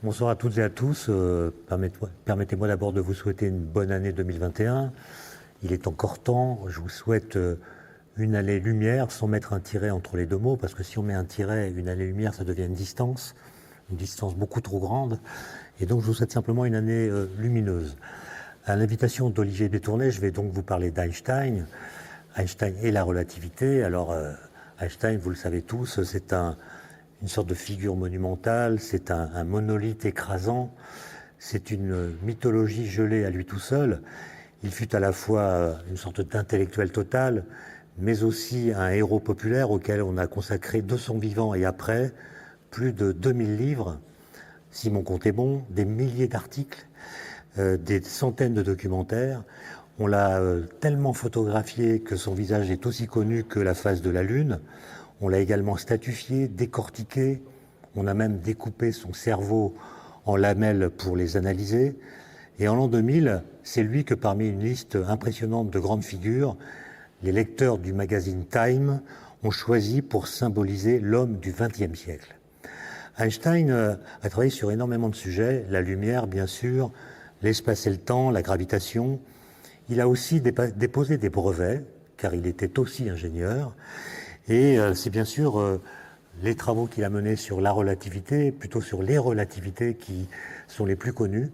Bonsoir à toutes et à tous. Permettez-moi d'abord de vous souhaiter une bonne année 2021. Il est encore temps. Je vous souhaite une année-lumière sans mettre un tiret entre les deux mots, parce que si on met un tiret, une année-lumière, ça devient une distance beaucoup trop grande. Et donc, je vous souhaite simplement une année lumineuse. À l'invitation d'Olivier Détourné, je vais donc vous parler d'Einstein. Einstein et la relativité. Alors, Einstein, vous le savez tous, c'est une sorte de figure monumentale, c'est un monolithe écrasant, c'est une mythologie gelée à lui tout seul. Il fut à la fois une sorte d'intellectuel total, mais aussi un héros populaire auquel on a consacré de son vivant et après plus de 2000 livres, si mon compte est bon, des milliers d'articles, des centaines de documentaires. On l'a tellement photographié que son visage est aussi connu que la face de la Lune. On l'a également statifié, décortiqué. On a même découpé son cerveau en lamelles pour les analyser. Et en l'an 2000, c'est lui que parmi une liste impressionnante de grandes figures, les lecteurs du magazine Time ont choisi pour symboliser l'homme du XXe siècle. Einstein a travaillé sur énormément de sujets, la lumière bien sûr, l'espace et le temps, la gravitation. Il a aussi déposé des brevets, car il était aussi ingénieur. Et c'est bien sûr les travaux qu'il a menés sur la relativité, plutôt sur les relativités qui sont les plus connues.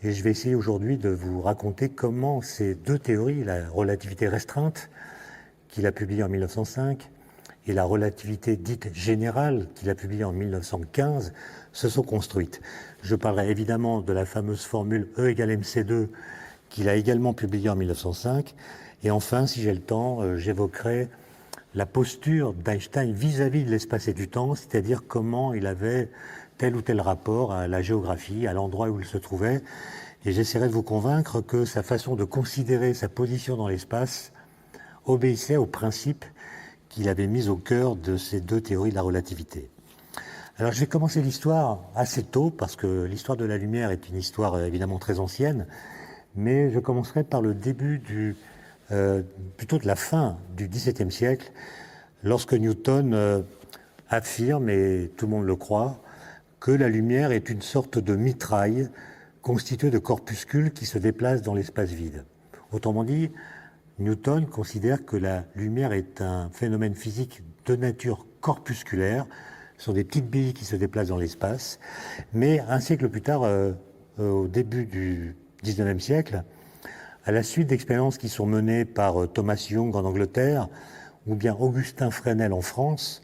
Et je vais essayer aujourd'hui de vous raconter comment ces deux théories, la relativité restreinte, qu'il a publiée en 1905, et la relativité dite générale, qu'il a publiée en 1915, se sont construites. Je parlerai évidemment de la fameuse formule E égale mc2, qu'il a également publiée en 1905. Et enfin, si j'ai le temps, j'évoquerai la posture d'Einstein vis-à-vis de l'espace et du temps, c'est-à-dire comment il avait tel ou tel rapport à la géographie, à l'endroit où il se trouvait. Et j'essaierai de vous convaincre que sa façon de considérer sa position dans l'espace obéissait aux principes qu'il avait mis au cœur de ces deux théories de la relativité. Alors je vais commencer l'histoire assez tôt, parce que l'histoire de la lumière est une histoire évidemment très ancienne, mais je commencerai par le début plutôt de la fin du XVIIe siècle, lorsque Newton affirme, et tout le monde le croit, que la lumière est une sorte de mitraille constituée de corpuscules qui se déplacent dans l'espace vide. Autrement dit, Newton considère que la lumière est un phénomène physique de nature corpusculaire. Ce sont des petites billes qui se déplacent dans l'espace. Mais un siècle plus tard, au début du XIXe siècle, à la suite d'expériences qui sont menées par Thomas Young en Angleterre ou bien Augustin Fresnel en France,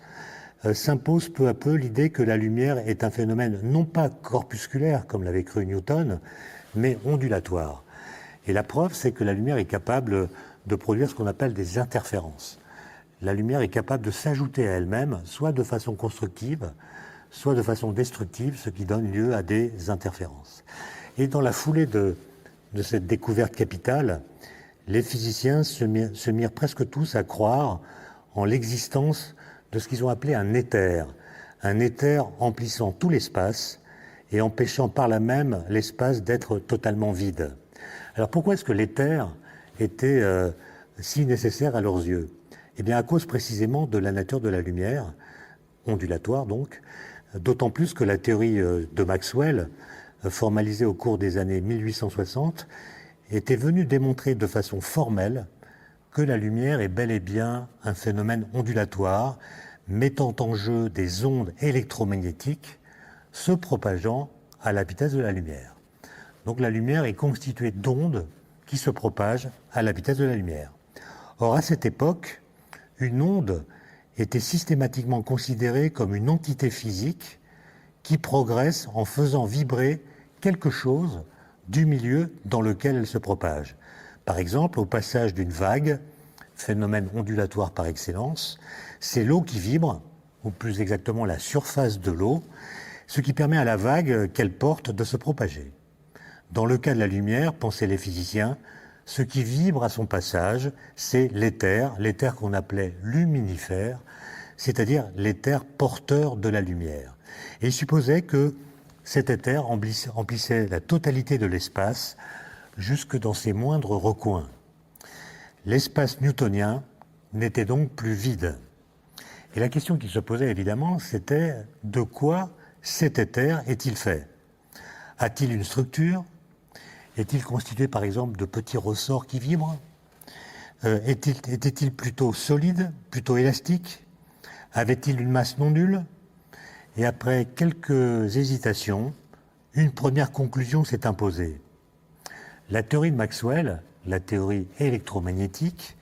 s'impose peu à peu l'idée que la lumière est un phénomène non pas corpusculaire, comme l'avait cru Newton, mais ondulatoire. Et la preuve, c'est que la lumière est capable de produire ce qu'on appelle des interférences. La lumière est capable de s'ajouter à elle-même, soit de façon constructive, soit de façon destructive, ce qui donne lieu à des interférences. Et dans la foulée de cette découverte capitale, les physiciens se mirent presque tous à croire en l'existence de ce qu'ils ont appelé un éther emplissant tout l'espace et empêchant par là même l'espace d'être totalement vide. Alors pourquoi est-ce que l'éther était si nécessaire à leurs yeux? Eh bien à cause précisément de la nature de la lumière, ondulatoire donc, d'autant plus que la théorie de Maxwell, formalisée au cours des années 1860, était venue démontrer de façon formelle que la lumière est bel et bien un phénomène ondulatoire mettant en jeu des ondes électromagnétiques se propageant à la vitesse de la lumière. Donc la lumière est constituée d'ondes qui se propagent à la vitesse de la lumière. Or, à cette époque, une onde était systématiquement considérée comme une entité physique qui progresse en faisant vibrer quelque chose du milieu dans lequel elle se propage. Par exemple, au passage d'une vague, phénomène ondulatoire par excellence, c'est l'eau qui vibre, ou plus exactement la surface de l'eau, ce qui permet à la vague qu'elle porte de se propager. Dans le cas de la lumière, pensaient les physiciens, ce qui vibre à son passage, c'est l'éther qu'on appelait luminifère, c'est-à-dire l'éther porteur de la lumière. Et ils supposaient que cet éther emplissait la totalité de l'espace, jusque dans ses moindres recoins. L'espace newtonien n'était donc plus vide. Et la question qui se posait évidemment, c'était de quoi cet éther est-il fait? A-t-il une structure? Est-il constitué par exemple de petits ressorts qui vibrent? Était-il plutôt solide, plutôt élastique? Avait-il une masse non nulle? Et après quelques hésitations, une première conclusion s'est imposée. La théorie de Maxwell, la théorie électromagnétique,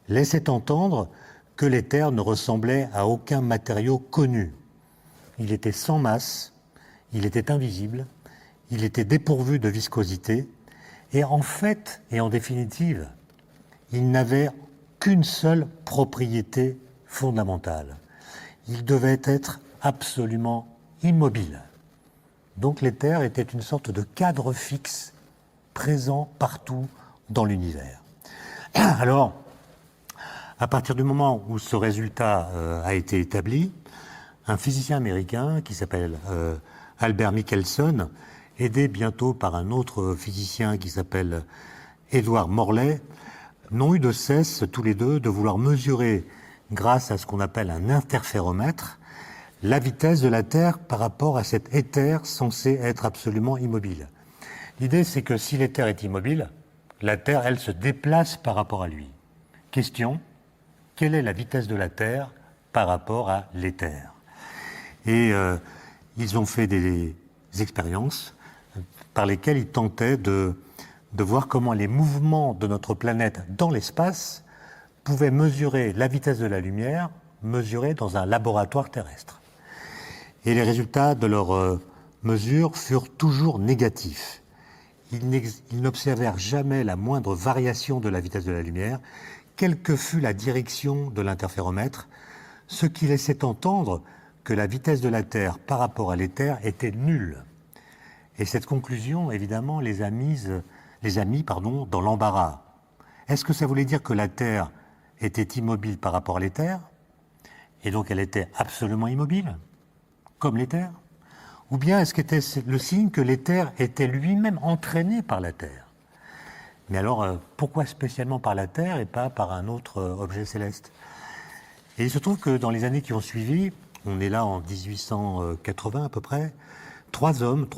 laissait entendre que l'éther ne ressemblait à aucun matériau connu. Il était sans masse, il était invisible, il était dépourvu de viscosité, et en fait, et en définitive, il n'avait qu'une seule propriété fondamentale. Il devait être absolument immobile. Donc l'éther était une sorte de cadre fixe présent partout dans l'univers. Alors, à partir du moment où ce résultat a été établi, un physicien américain qui s'appelle Albert Michelson, aidé bientôt par un autre physicien qui s'appelle Edward Morley, n'ont eu de cesse tous les deux de vouloir mesurer, grâce à ce qu'on appelle un interféromètre, la vitesse de la Terre par rapport à cet éther censé être absolument immobile. L'idée, c'est que si l'éther est immobile, la Terre, elle, se déplace par rapport à lui. Question, quelle est la vitesse de la Terre par rapport à l'éther? Et ils ont fait des expériences par lesquelles ils tentaient de voir comment les mouvements de notre planète dans l'espace pouvaient mesurer la vitesse de la lumière mesurée dans un laboratoire terrestre. Et les résultats de leurs mesures furent toujours négatifs. Ils n'observèrent jamais la moindre variation de la vitesse de la lumière, quelle que fût la direction de l'interféromètre, ce qui laissait entendre que la vitesse de la Terre par rapport à l'éther était nulle. Et cette conclusion, évidemment, les a mis dans l'embarras. Est-ce que ça voulait dire que la Terre était immobile par rapport à l'éther, et donc elle était absolument immobile, comme l'éther? Ou bien est-ce que c'était le signe que l'éther était lui-même entraîné par la Terre? Mais alors, pourquoi spécialement par la Terre et pas par un autre objet céleste? Et il se trouve que dans les années qui ont suivi, on est là en 1880 à peu près, trois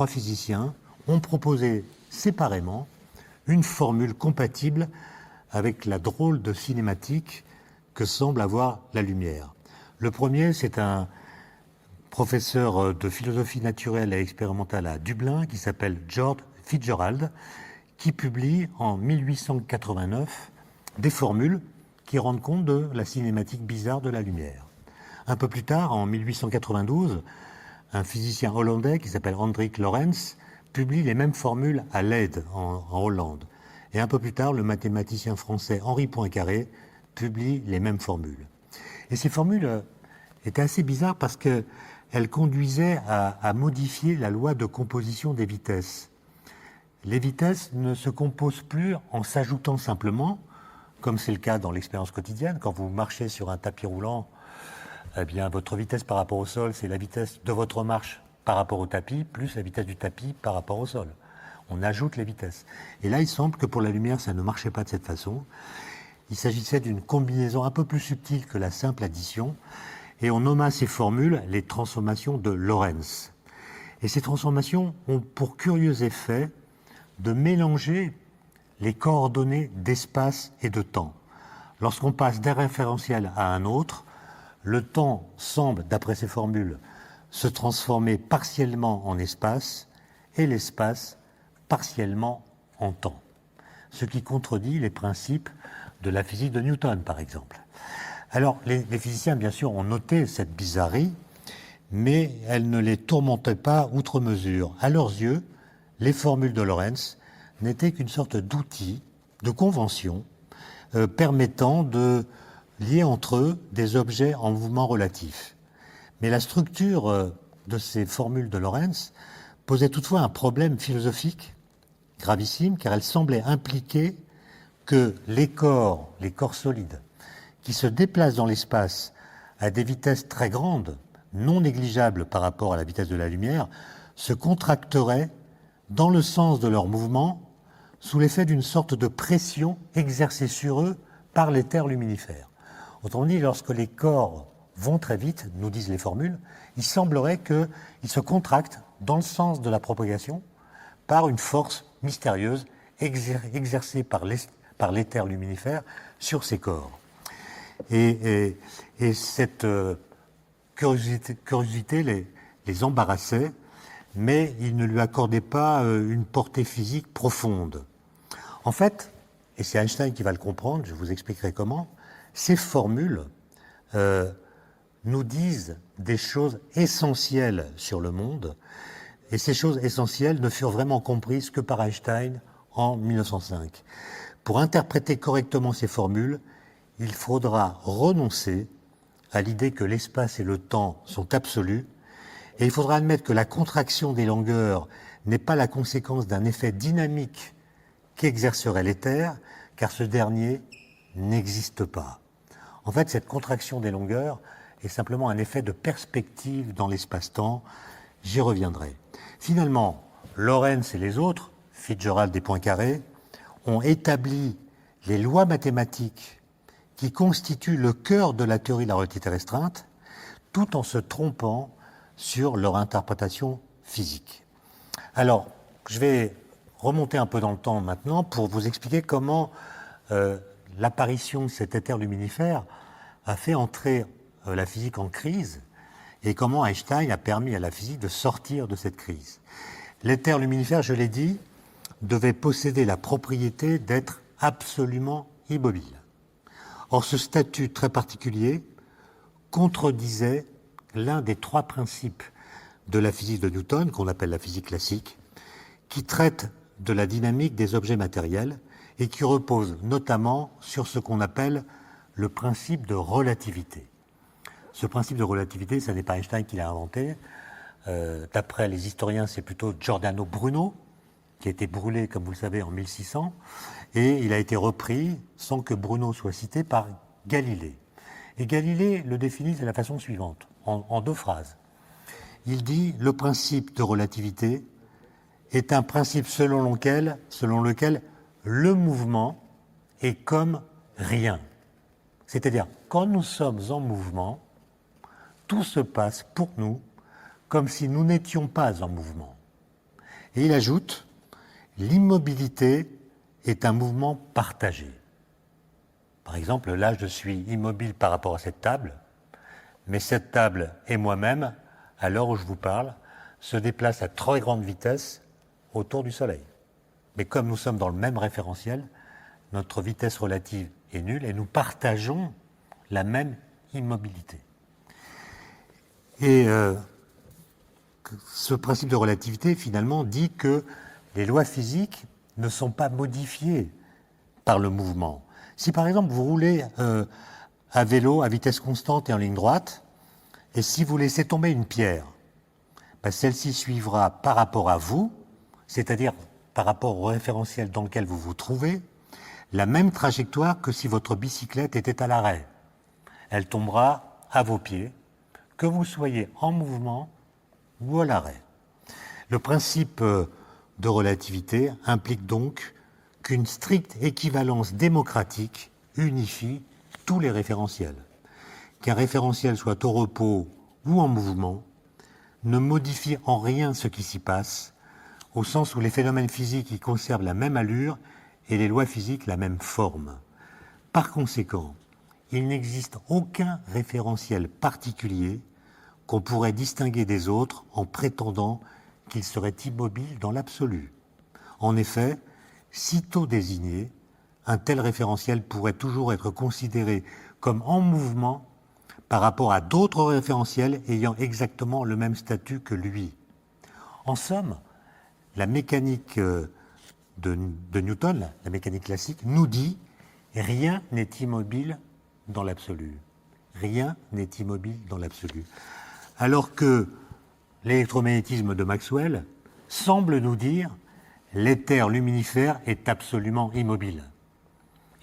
physiciens, ont proposé séparément une formule compatible avec la drôle de cinématique que semble avoir la lumière. Le premier, c'est un professeur de philosophie naturelle et expérimentale à Dublin qui s'appelle George Fitzgerald, qui publie en 1889 des formules qui rendent compte de la cinématique bizarre de la lumière. Un peu plus tard, en 1892, un physicien hollandais qui s'appelle Hendrik Lorentz publie les mêmes formules à Leyde, en Hollande. Et un peu plus tard, le mathématicien français Henri Poincaré publie les mêmes formules. Et ces formules étaient assez bizarres parce qu'elles conduisaient à modifier la loi de composition des vitesses. Les vitesses ne se composent plus en s'ajoutant simplement, comme c'est le cas dans l'expérience quotidienne. Quand vous marchez sur un tapis roulant, eh bien, votre vitesse par rapport au sol, c'est la vitesse de votre marche par rapport au tapis, plus la vitesse du tapis par rapport au sol. On ajoute les vitesses. Et là, il semble que pour la lumière, ça ne marchait pas de cette façon. Il s'agissait d'une combinaison un peu plus subtile que la simple addition, et on nomma ces formules les transformations de Lorentz. Et ces transformations ont pour curieux effet de mélanger les coordonnées d'espace et de temps. Lorsqu'on passe d'un référentiel à un autre, le temps semble, d'après ces formules, se transformer partiellement en espace et l'espace partiellement en temps. Ce qui contredit les principes de la physique de Newton, par exemple. Alors, les physiciens, bien sûr, ont noté cette bizarrerie, mais elle ne les tourmentait pas outre mesure. À leurs yeux, les formules de Lorentz n'étaient qu'une sorte d'outil, de convention, permettant de lier entre eux des objets en mouvement relatif. Mais la structure de ces formules de Lorentz posait toutefois un problème philosophique gravissime, car elle semblait impliquer que les corps solides, qui se déplacent dans l'espace à des vitesses très grandes, non négligeables par rapport à la vitesse de la lumière, se contracteraient dans le sens de leur mouvement sous l'effet d'une sorte de pression exercée sur eux par l'éther luminifère. Autrement dit, lorsque les corps vont très vite, nous disent les formules, il semblerait qu'ils se contractent dans le sens de la propagation, par une force mystérieuse exercée par l'éther luminifère sur ces corps. Et cette curiosité les embarrassait, mais ils ne lui accordaient pas une portée physique profonde. En fait, et c'est Einstein qui va le comprendre, je vous expliquerai comment, ces formules nous disent des choses essentielles sur le monde, et ces choses essentielles ne furent vraiment comprises que par Einstein en 1905. Pour interpréter correctement ces formules, il faudra renoncer à l'idée que l'espace et le temps sont absolus, et il faudra admettre que la contraction des longueurs n'est pas la conséquence d'un effet dynamique qu'exercerait l'éther, car ce dernier n'existe pas. En fait, cette contraction des longueurs est simplement un effet de perspective dans l'espace-temps. J'y reviendrai. Finalement, Lorentz et les autres, Fitzgerald et Poincaré, ont établi les lois mathématiques qui constituent le cœur de la théorie de la relativité restreinte, tout en se trompant sur leur interprétation physique. Alors, je vais remonter un peu dans le temps maintenant pour vous expliquer comment l'apparition de cet éther luminifère a fait entrer la physique en crise et comment Einstein a permis à la physique de sortir de cette crise. L'éther luminifère, je l'ai dit, devait posséder la propriété d'être absolument immobile. Or, ce statut très particulier contredisait l'un des trois principes de la physique de Newton, qu'on appelle la physique classique, qui traite de la dynamique des objets matériels et qui repose notamment sur ce qu'on appelle le principe de relativité. Ce principe de relativité, ce n'est pas Einstein qui l'a inventé. D'après les historiens, c'est plutôt Giordano Bruno, qui a été brûlé, comme vous le savez, en 1600, et il a été repris, sans que Bruno soit cité, par Galilée. Et Galilée le définit de la façon suivante, en deux phrases. Il dit « Le principe de relativité est un principe selon lequel le mouvement est comme rien. C'est-à-dire, quand nous sommes en mouvement, tout se passe pour nous comme si nous n'étions pas en mouvement. » Et il ajoute « L'immobilité est un mouvement partagé. » Par exemple, là, je suis immobile par rapport à cette table, mais cette table et moi-même, à l'heure où je vous parle, se déplacent à très grande vitesse autour du Soleil. Mais comme nous sommes dans le même référentiel, notre vitesse relative est nulle et nous partageons la même immobilité. Et ce principe de relativité, finalement, dit que les lois physiques ne sont pas modifiées par le mouvement. Si, par exemple, vous roulez à vélo à vitesse constante et en ligne droite, et si vous laissez tomber une pierre, celle-ci suivra par rapport à vous, c'est-à-dire par rapport au référentiel dans lequel vous vous trouvez, la même trajectoire que si votre bicyclette était à l'arrêt. Elle tombera à vos pieds, que vous soyez en mouvement ou à l'arrêt. Le principe de relativité implique donc qu'une stricte équivalence démocratique unifie tous les référentiels. Qu'un référentiel soit au repos ou en mouvement ne modifie en rien ce qui s'y passe, au sens où les phénomènes physiques y conservent la même allure et les lois physiques la même forme. Par conséquent, il n'existe aucun référentiel particulier qu'on pourrait distinguer des autres en prétendant qu'il serait immobile dans l'absolu. En effet, sitôt désigné, un tel référentiel pourrait toujours être considéré comme en mouvement par rapport à d'autres référentiels ayant exactement le même statut que lui. En somme, la mécanique de Newton, la mécanique classique, nous dit « rien n'est immobile dans l'absolu ». Rien n'est immobile dans l'absolu. Alors que l'électromagnétisme de Maxwell semble nous dire « l'éther luminifère est absolument immobile ».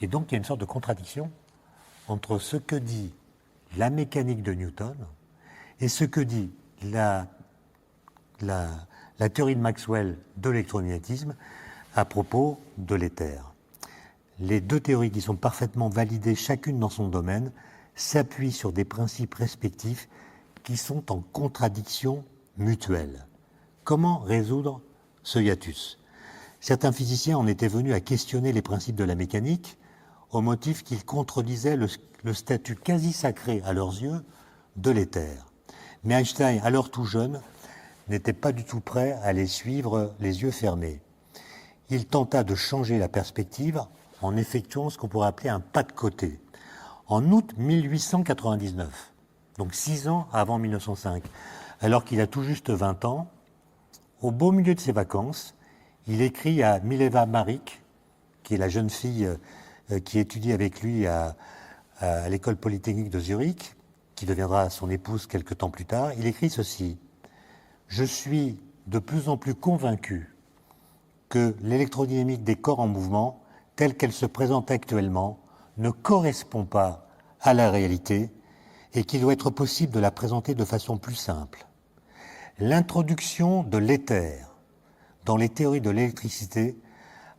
Et donc il y a une sorte de contradiction entre ce que dit la mécanique de Newton et ce que dit la théorie de Maxwell de l'électromagnétisme à propos de l'éther. Les deux théories qui sont parfaitement validées chacune dans son domaine s'appuient sur des principes respectifs qui sont en contradiction mutuelle. Comment résoudre ce hiatus. Certains physiciens en étaient venus à questionner les principes de la mécanique au motif qu'ils contredisaient le statut quasi sacré à leurs yeux de l'éther. Mais Einstein, alors tout jeune, n'était pas du tout prêt à les suivre les yeux fermés. Il tenta de changer la perspective en effectuant ce qu'on pourrait appeler un pas de côté. En août 1899, donc 6 ans avant 1905, alors qu'il a tout juste 20 ans, au beau milieu de ses vacances, il écrit à Mileva Maric, qui est la jeune fille qui étudie avec lui à l'école polytechnique de Zurich, qui deviendra son épouse quelque temps plus tard. Il écrit ceci: « Je suis de plus en plus convaincu que l'électrodynamique des corps en mouvement, telle qu'elle se présente actuellement, ne correspond pas à la réalité et qu'il doit être possible de la présenter de façon plus simple. L'introduction de l'éther dans les théories de l'électricité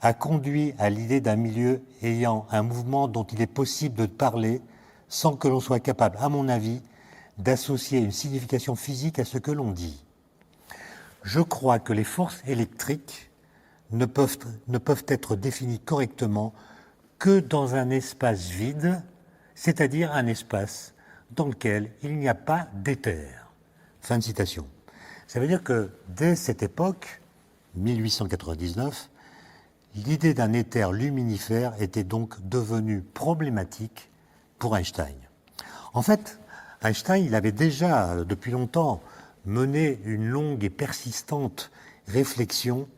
a conduit à l'idée d'un milieu ayant un mouvement dont il est possible de parler sans que l'on soit capable, à mon avis, d'associer une signification physique à ce que l'on dit. Je crois que les forces électriques ne peuvent être définies correctement que dans un espace vide, c'est-à-dire un espace dans lequel il n'y a pas d'éther. » Fin de citation. Ça veut dire que dès cette époque, 1899, l'idée d'un éther luminifère était donc devenue problématique pour Einstein. En fait, Einstein, il avait déjà depuis longtemps mené une longue et persistante réflexion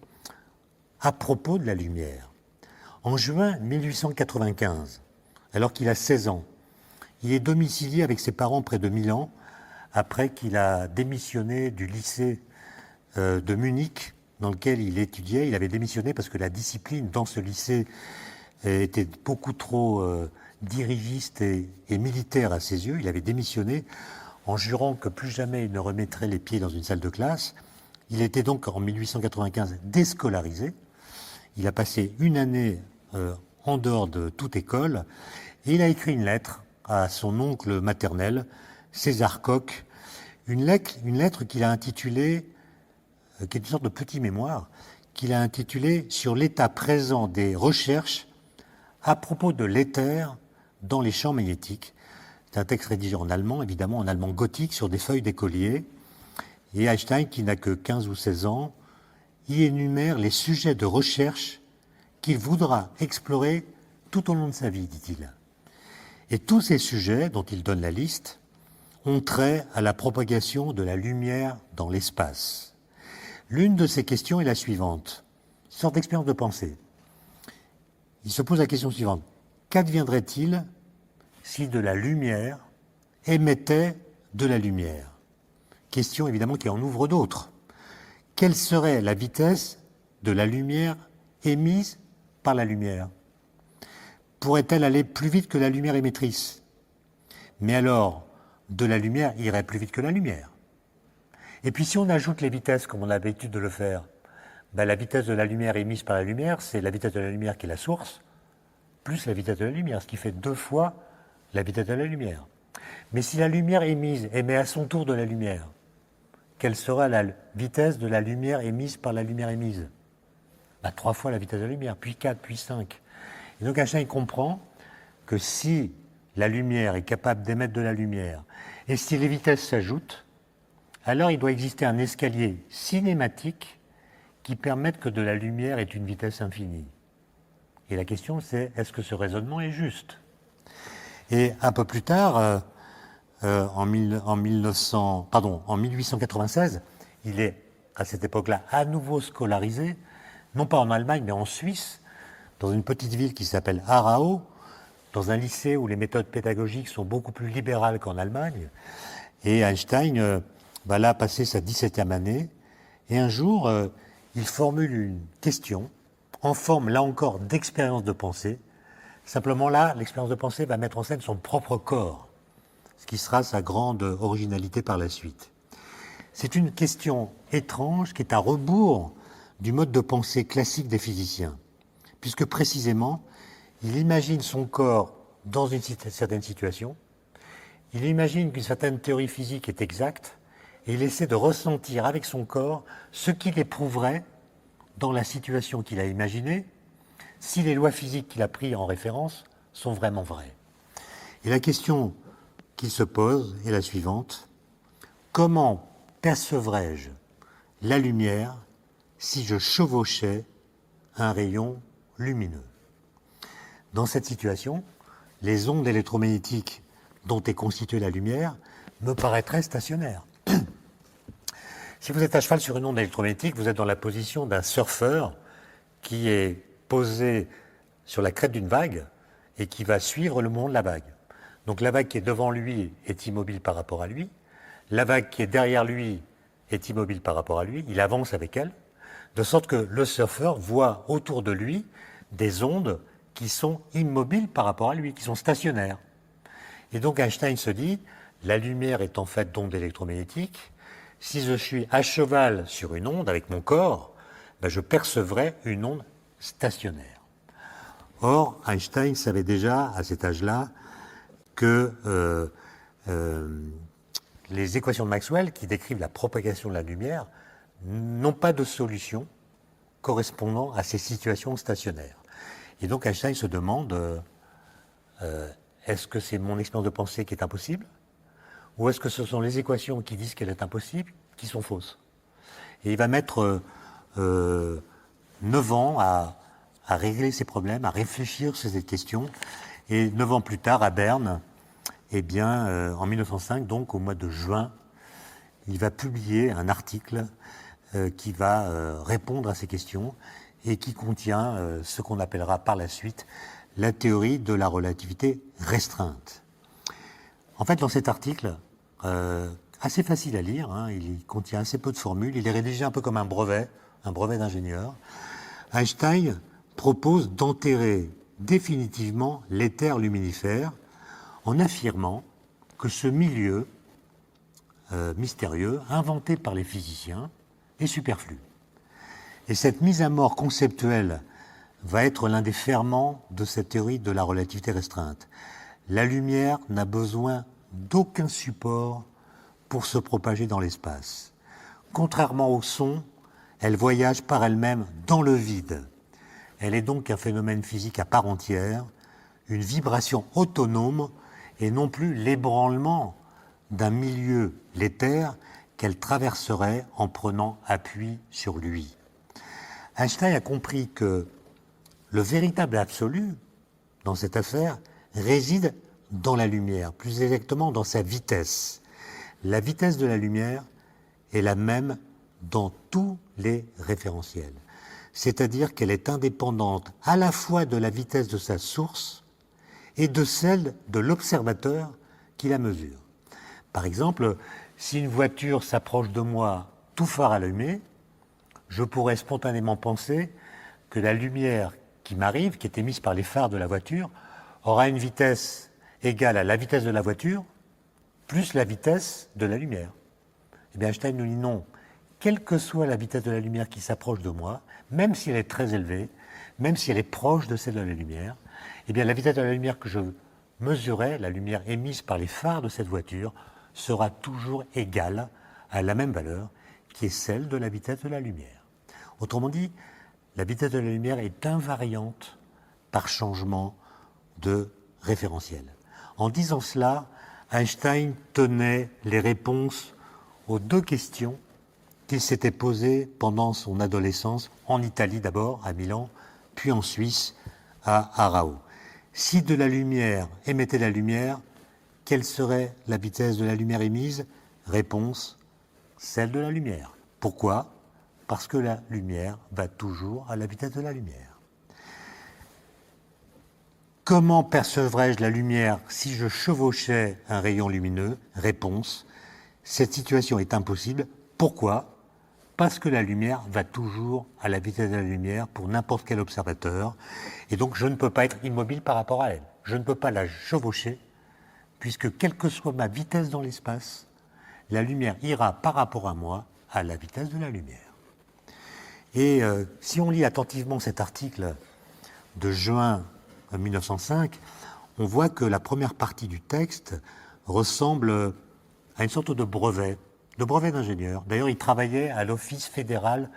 à propos de la lumière. En juin 1895, alors qu'il a 16 ans, il est domicilié avec ses parents près de Milan, après qu'il a démissionné du lycée de Munich, dans lequel il étudiait. Il avait démissionné parce que la discipline dans ce lycée était beaucoup trop dirigiste et militaire à ses yeux. Il avait démissionné en jurant que plus jamais il ne remettrait les pieds dans une salle de classe. Il était donc en 1895 déscolarisé. Il a passé une année en dehors de toute école et il a écrit une lettre à son oncle maternel, César Koch, une lettre qu'il a intitulée, qui est une sorte de petit mémoire, qu'il a intitulé « Sur l'état présent des recherches à propos de l'éther dans les champs magnétiques ». C'est un texte rédigé en allemand, évidemment en allemand gothique, sur des feuilles d'écolier. Et Einstein, qui n'a que 15 ou 16 ans, y énumère les sujets de recherche qu'il voudra explorer tout au long de sa vie, dit-il. Et tous ces sujets, dont il donne la liste, ont trait à la propagation de la lumière dans l'espace. L'une de ces questions est la suivante, une sorte d'expérience de pensée. Il se pose la question suivante: qu'adviendrait-il si de la lumière émettait de la lumière? Question évidemment qui en ouvre d'autres. Quelle serait la vitesse de la lumière émise par la lumière? Pourrait-elle aller plus vite que la lumière émettrice? Mais alors, de la lumière irait plus vite que la lumière. Et puis si on ajoute les vitesses, comme on a l'habitude de le faire, la vitesse de la lumière émise par la lumière, c'est la vitesse de la lumière qui est la source, plus la vitesse de la lumière, ce qui fait 2 fois la vitesse de la lumière. Mais si la lumière émise émet à son tour de la lumière, quelle sera la vitesse de la lumière émise par la lumière émise? 3 fois la vitesse de la lumière, puis 4, puis 5. Et donc Einstein comprend que si la lumière est capable d'émettre de la lumière, et si les vitesses s'ajoutent, alors il doit exister un escalier cinématique qui permette que de la lumière ait une vitesse infinie. Et la question c'est, est-ce que ce raisonnement est juste? Et un peu plus tard, en 1896, il est à cette époque-là à nouveau scolarisé, non pas en Allemagne mais en Suisse, dans une petite ville qui s'appelle Aarau, dans un lycée où les méthodes pédagogiques sont beaucoup plus libérales qu'en Allemagne. Et Einstein va là passer sa 17e année. Et un jour, il formule une question en forme, là encore, d'expérience de pensée. Simplement là, l'expérience de pensée va mettre en scène son propre corps, ce qui sera sa grande originalité par la suite. C'est une question étrange qui est à rebours du mode de pensée classique des physiciens, puisque précisément, il imagine son corps dans une certaine situation, il imagine qu'une certaine théorie physique est exacte, et il essaie de ressentir avec son corps ce qu'il éprouverait dans la situation qu'il a imaginée si les lois physiques qu'il a prises en référence sont vraiment vraies. Et la question qu'il se pose est la suivante. Comment percevrais-je la lumière si je chevauchais un rayon lumineux? Dans cette situation, les ondes électromagnétiques dont est constituée la lumière me paraîtraient stationnaires. Si vous êtes à cheval sur une onde électromagnétique, vous êtes dans la position d'un surfeur qui est posé sur la crête d'une vague et qui va suivre le mouvement de la vague. Donc la vague qui est devant lui est immobile par rapport à lui, la vague qui est derrière lui est immobile par rapport à lui, il avance avec elle, de sorte que le surfeur voit autour de lui des ondes qui sont immobiles par rapport à lui, qui sont stationnaires. Et donc Einstein se dit, la lumière est en fait d'ondes électromagnétiques, si je suis à cheval sur une onde avec mon corps, je percevrai une onde stationnaire. Or, Einstein savait déjà, à cet âge-là, que les équations de Maxwell, qui décrivent la propagation de la lumière, n'ont pas de solution correspondant à ces situations stationnaires. Et donc Einstein se demande, est-ce que c'est mon expérience de pensée qui est impossible ? Ou est-ce que ce sont les équations qui disent qu'elle est impossible qui sont fausses? Et il va mettre 9 ans à régler ces problèmes, à réfléchir sur cette question. Et 9 ans plus tard, à Berne, en 1905, donc au mois de juin, il va publier un article qui va répondre à ces questions et qui contient ce qu'on appellera par la suite la théorie de la relativité restreinte. En fait, dans cet article, assez facile à lire, il contient assez peu de formules, il est rédigé un peu comme un brevet d'ingénieur. Einstein propose d'enterrer définitivement l'éther luminifère en affirmant que ce milieu mystérieux, inventé par les physiciens, est superflu. Et cette mise à mort conceptuelle va être l'un des ferments de cette théorie de la relativité restreinte. La lumière n'a besoin d'aucun support pour se propager dans l'espace. Contrairement au son, elle voyage par elle-même dans le vide. Elle est donc un phénomène physique à part entière, une vibration autonome et non plus l'ébranlement d'un milieu, l'éther, qu'elle traverserait en prenant appui sur lui. Einstein a compris que le véritable absolu dans cette affaire réside dans la lumière, plus exactement dans sa vitesse. La vitesse de la lumière est la même dans tous les référentiels. C'est-à-dire qu'elle est indépendante à la fois de la vitesse de sa source et de celle de l'observateur qui la mesure. Par exemple, si une voiture s'approche de moi tout phare allumé, je pourrais spontanément penser que la lumière qui m'arrive, qui est émise par les phares de la voiture, aura une vitesse égale à la vitesse de la voiture plus la vitesse de la lumière. Eh bien, Einstein nous dit non. Quelle que soit la vitesse de la lumière qui s'approche de moi, même si elle est très élevée, même si elle est proche de celle de la lumière, eh bien, la vitesse de la lumière que je mesurais, la lumière émise par les phares de cette voiture, sera toujours égale à la même valeur, qui est celle de la vitesse de la lumière. Autrement dit, la vitesse de la lumière est invariante par changement de référentiel. En disant cela, Einstein tenait les réponses aux 2 questions qu'il s'était posées pendant son adolescence, en Italie d'abord, à Milan, puis en Suisse, à Arao. Si de la lumière émettait la lumière, quelle serait la vitesse de la lumière émise? Réponse, celle de la lumière. Pourquoi? Parce que la lumière va toujours à la vitesse de la lumière. Comment percevrais-je la lumière si je chevauchais un rayon lumineux? Réponse, cette situation est impossible. Pourquoi? Parce que la lumière va toujours à la vitesse de la lumière pour n'importe quel observateur. Et donc je ne peux pas être immobile par rapport à elle. Je ne peux pas la chevaucher, puisque quelle que soit ma vitesse dans l'espace, la lumière ira par rapport à moi à la vitesse de la lumière. Et si on lit attentivement cet article de juin 1905, on voit que la première partie du texte ressemble à une sorte de brevet d'ingénieur. D'ailleurs, il travaillait à l'Office fédéral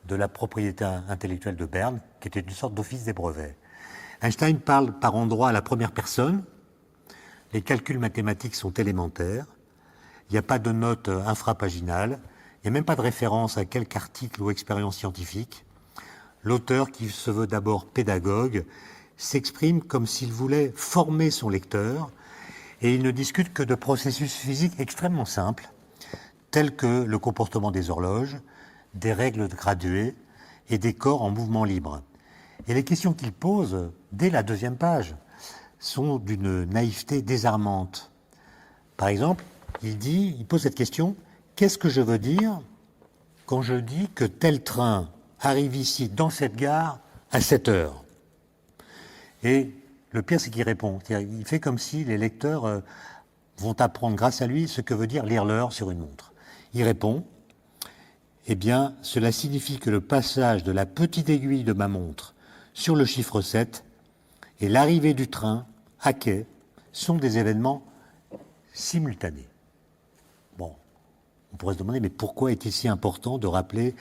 de la propriété intellectuelle de Berne, qui était une sorte d'office des brevets. Einstein parle par endroits à la première personne. Les calculs mathématiques sont élémentaires. Il n'y a pas de note infrapaginale. Il n'y a même pas de référence à quelque article ou expérience scientifique. L'auteur, qui se veut d'abord pédagogue, s'exprime comme s'il voulait former son lecteur, et il ne discute que de processus physiques extrêmement simples, tels que le comportement des horloges, des règles graduées et des corps en mouvement libre. Et les questions qu'il pose, dès la deuxième page, sont d'une naïveté désarmante. Par exemple, il pose cette question: qu'est-ce que je veux dire quand je dis que tel train arrive ici, dans cette gare, à 7 heures? Et le pire, c'est qu'il répond. Il fait comme si les lecteurs vont apprendre grâce à lui ce que veut dire lire l'heure sur une montre. Il répond: eh bien, cela signifie que le passage de la petite aiguille de ma montre sur le chiffre 7 et l'arrivée du train à quai sont des événements simultanés. Bon, on pourrait se demander, mais pourquoi est-il si important de rappeler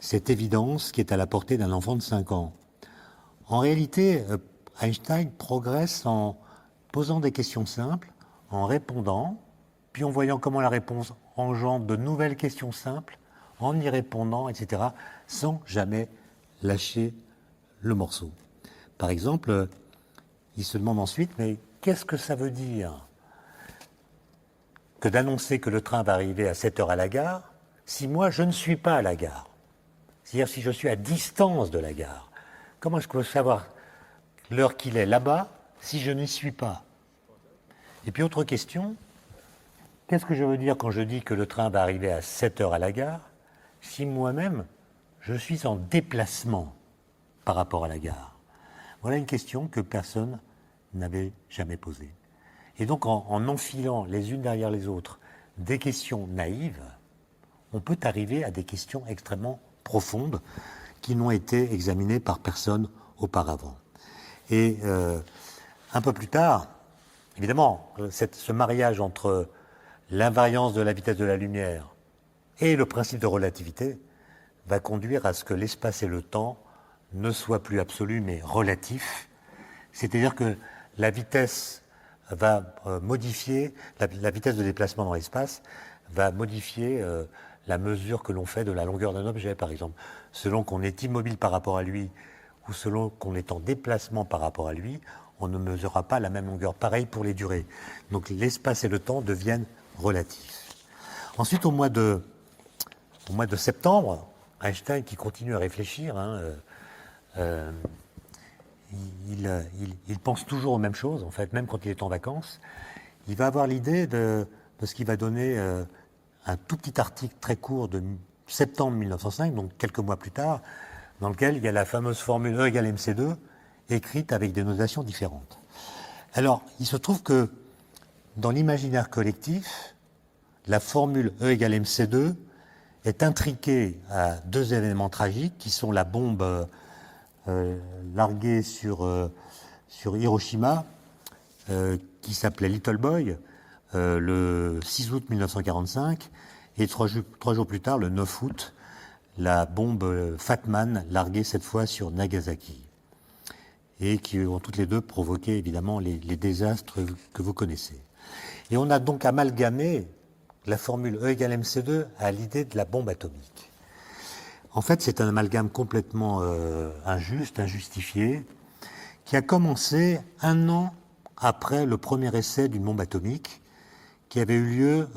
cette évidence qui est à la portée d'un enfant de 5 ans? En réalité, Einstein progresse en posant des questions simples, en répondant, puis en voyant comment la réponse engendre de nouvelles questions simples, en y répondant, etc., sans jamais lâcher le morceau. Par exemple, il se demande ensuite, mais qu'est-ce que ça veut dire que d'annoncer que le train va arriver à 7 heures à la gare, si moi je ne suis pas à la gare? C'est-à-dire si je suis à distance de la gare. Comment est-ce que je peux savoir l'heure qu'il est là-bas si je n'y suis pas? Et puis autre question, qu'est-ce que je veux dire quand je dis que le train va arriver à 7 heures à la gare, si moi-même je suis en déplacement par rapport à la gare? Voilà une question que personne n'avait jamais posée. Et donc en enfilant les unes derrière les autres des questions naïves, on peut arriver à des questions extrêmement profondes qui n'ont été examinées par personne auparavant. Et un peu plus tard, évidemment, ce mariage entre l'invariance de la vitesse de la lumière et le principe de relativité va conduire à ce que l'espace et le temps ne soient plus absolus mais relatifs. C'est-à-dire que la vitesse va modifier, la vitesse de déplacement dans l'espace va modifier la mesure que l'on fait de la longueur d'un objet, par exemple. Selon qu'on est immobile par rapport à lui ou selon qu'on est en déplacement par rapport à lui, on ne mesurera pas la même longueur. Pareil pour les durées. Donc l'espace et le temps deviennent relatifs. Ensuite, au mois de septembre, Einstein, qui continue à réfléchir, il pense toujours aux mêmes choses, en fait, même quand il est en vacances. Il va avoir l'idée de ce qui va donner un tout petit article très court de septembre 1905, donc quelques mois plus tard, dans lequel il y a la fameuse formule E égale mc2, écrite avec des notations différentes. Alors, il se trouve que dans l'imaginaire collectif, la formule E égale mc2 est intriquée à deux événements tragiques qui sont la bombe larguée sur Hiroshima, qui s'appelait Little Boy, le 6 août 1945, et trois jours plus tard, le 9 août, la bombe Fat Man larguée cette fois sur Nagasaki, et qui ont toutes les deux provoqué évidemment les désastres que vous connaissez. Et on a donc amalgamé la formule E égale mc2 à l'idée de la bombe atomique. En fait, c'est un amalgame complètement injuste, injustifié, qui a commencé 1 an après le premier essai d'une bombe atomique qui avait eu lieu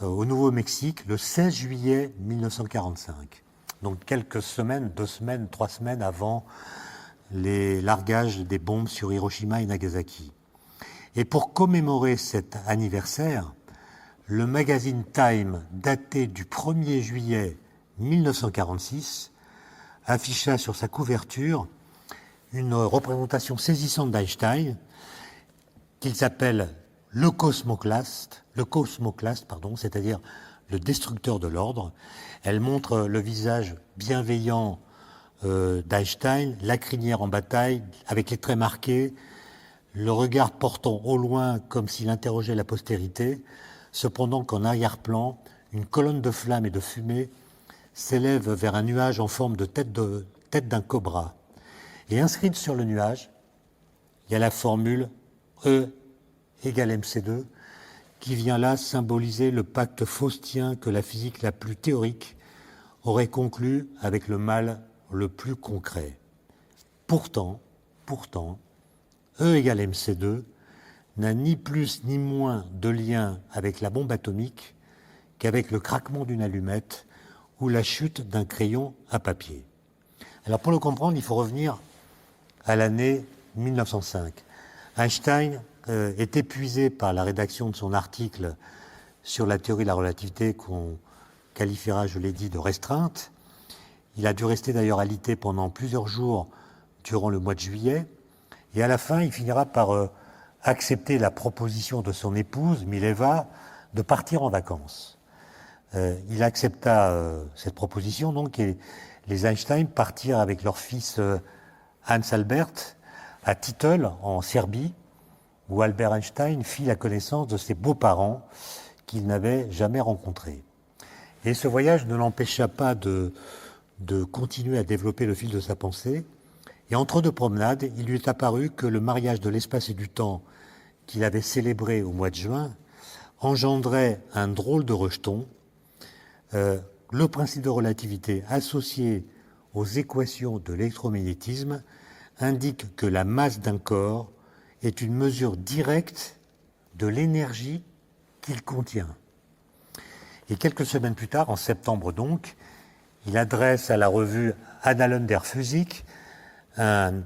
au Nouveau-Mexique le 16 juillet 1945. Donc quelques semaines, 2 semaines, 3 semaines avant les largages des bombes sur Hiroshima et Nagasaki. Et pour commémorer cet anniversaire, le magazine Time, daté du 1er juillet 1946, afficha sur sa couverture une représentation saisissante d'Einstein qu'il s'appelle le cosmoclaste, c'est-à-dire le destructeur de l'ordre. Elle montre le visage bienveillant d'Einstein, la crinière en bataille, avec les traits marqués, le regard portant au loin comme s'il interrogeait la postérité, cependant qu'en arrière-plan, une colonne de flammes et de fumée s'élève vers un nuage en forme de tête d'un cobra. Et inscrite sur le nuage, il y a la formule E égale mc2, qui vient là symboliser le pacte faustien que la physique la plus théorique aurait conclu avec le mal le plus concret. Pourtant, E égale mc2 n'a ni plus ni moins de lien avec la bombe atomique qu'avec le craquement d'une allumette ou la chute d'un crayon à papier. Alors pour le comprendre, il faut revenir à l'année 1905. Einstein est épuisé par la rédaction de son article sur la théorie de la relativité qu'on qualifiera, je l'ai dit, de restreinte. Il a dû rester d'ailleurs alité pendant plusieurs jours durant le mois de juillet. Et à la fin, il finira par accepter la proposition de son épouse, Mileva, de partir en vacances. Il accepta cette proposition, donc, et les Einstein partirent avec leur fils Hans Albert à Titel, en Serbie, où Albert Einstein fit la connaissance de ses beaux-parents qu'il n'avait jamais rencontrés. Et ce voyage ne l'empêcha pas de continuer à développer le fil de sa pensée. Et entre deux promenades, il lui est apparu que le mariage de l'espace et du temps qu'il avait célébré au mois de juin engendrait un drôle de rejeton. Le principe de relativité associé aux équations de l'électromagnétisme indique que la masse d'un corps est une mesure directe de l'énergie qu'il contient. Et quelques semaines plus tard, en septembre donc, il adresse à la revue Annalen der Physik un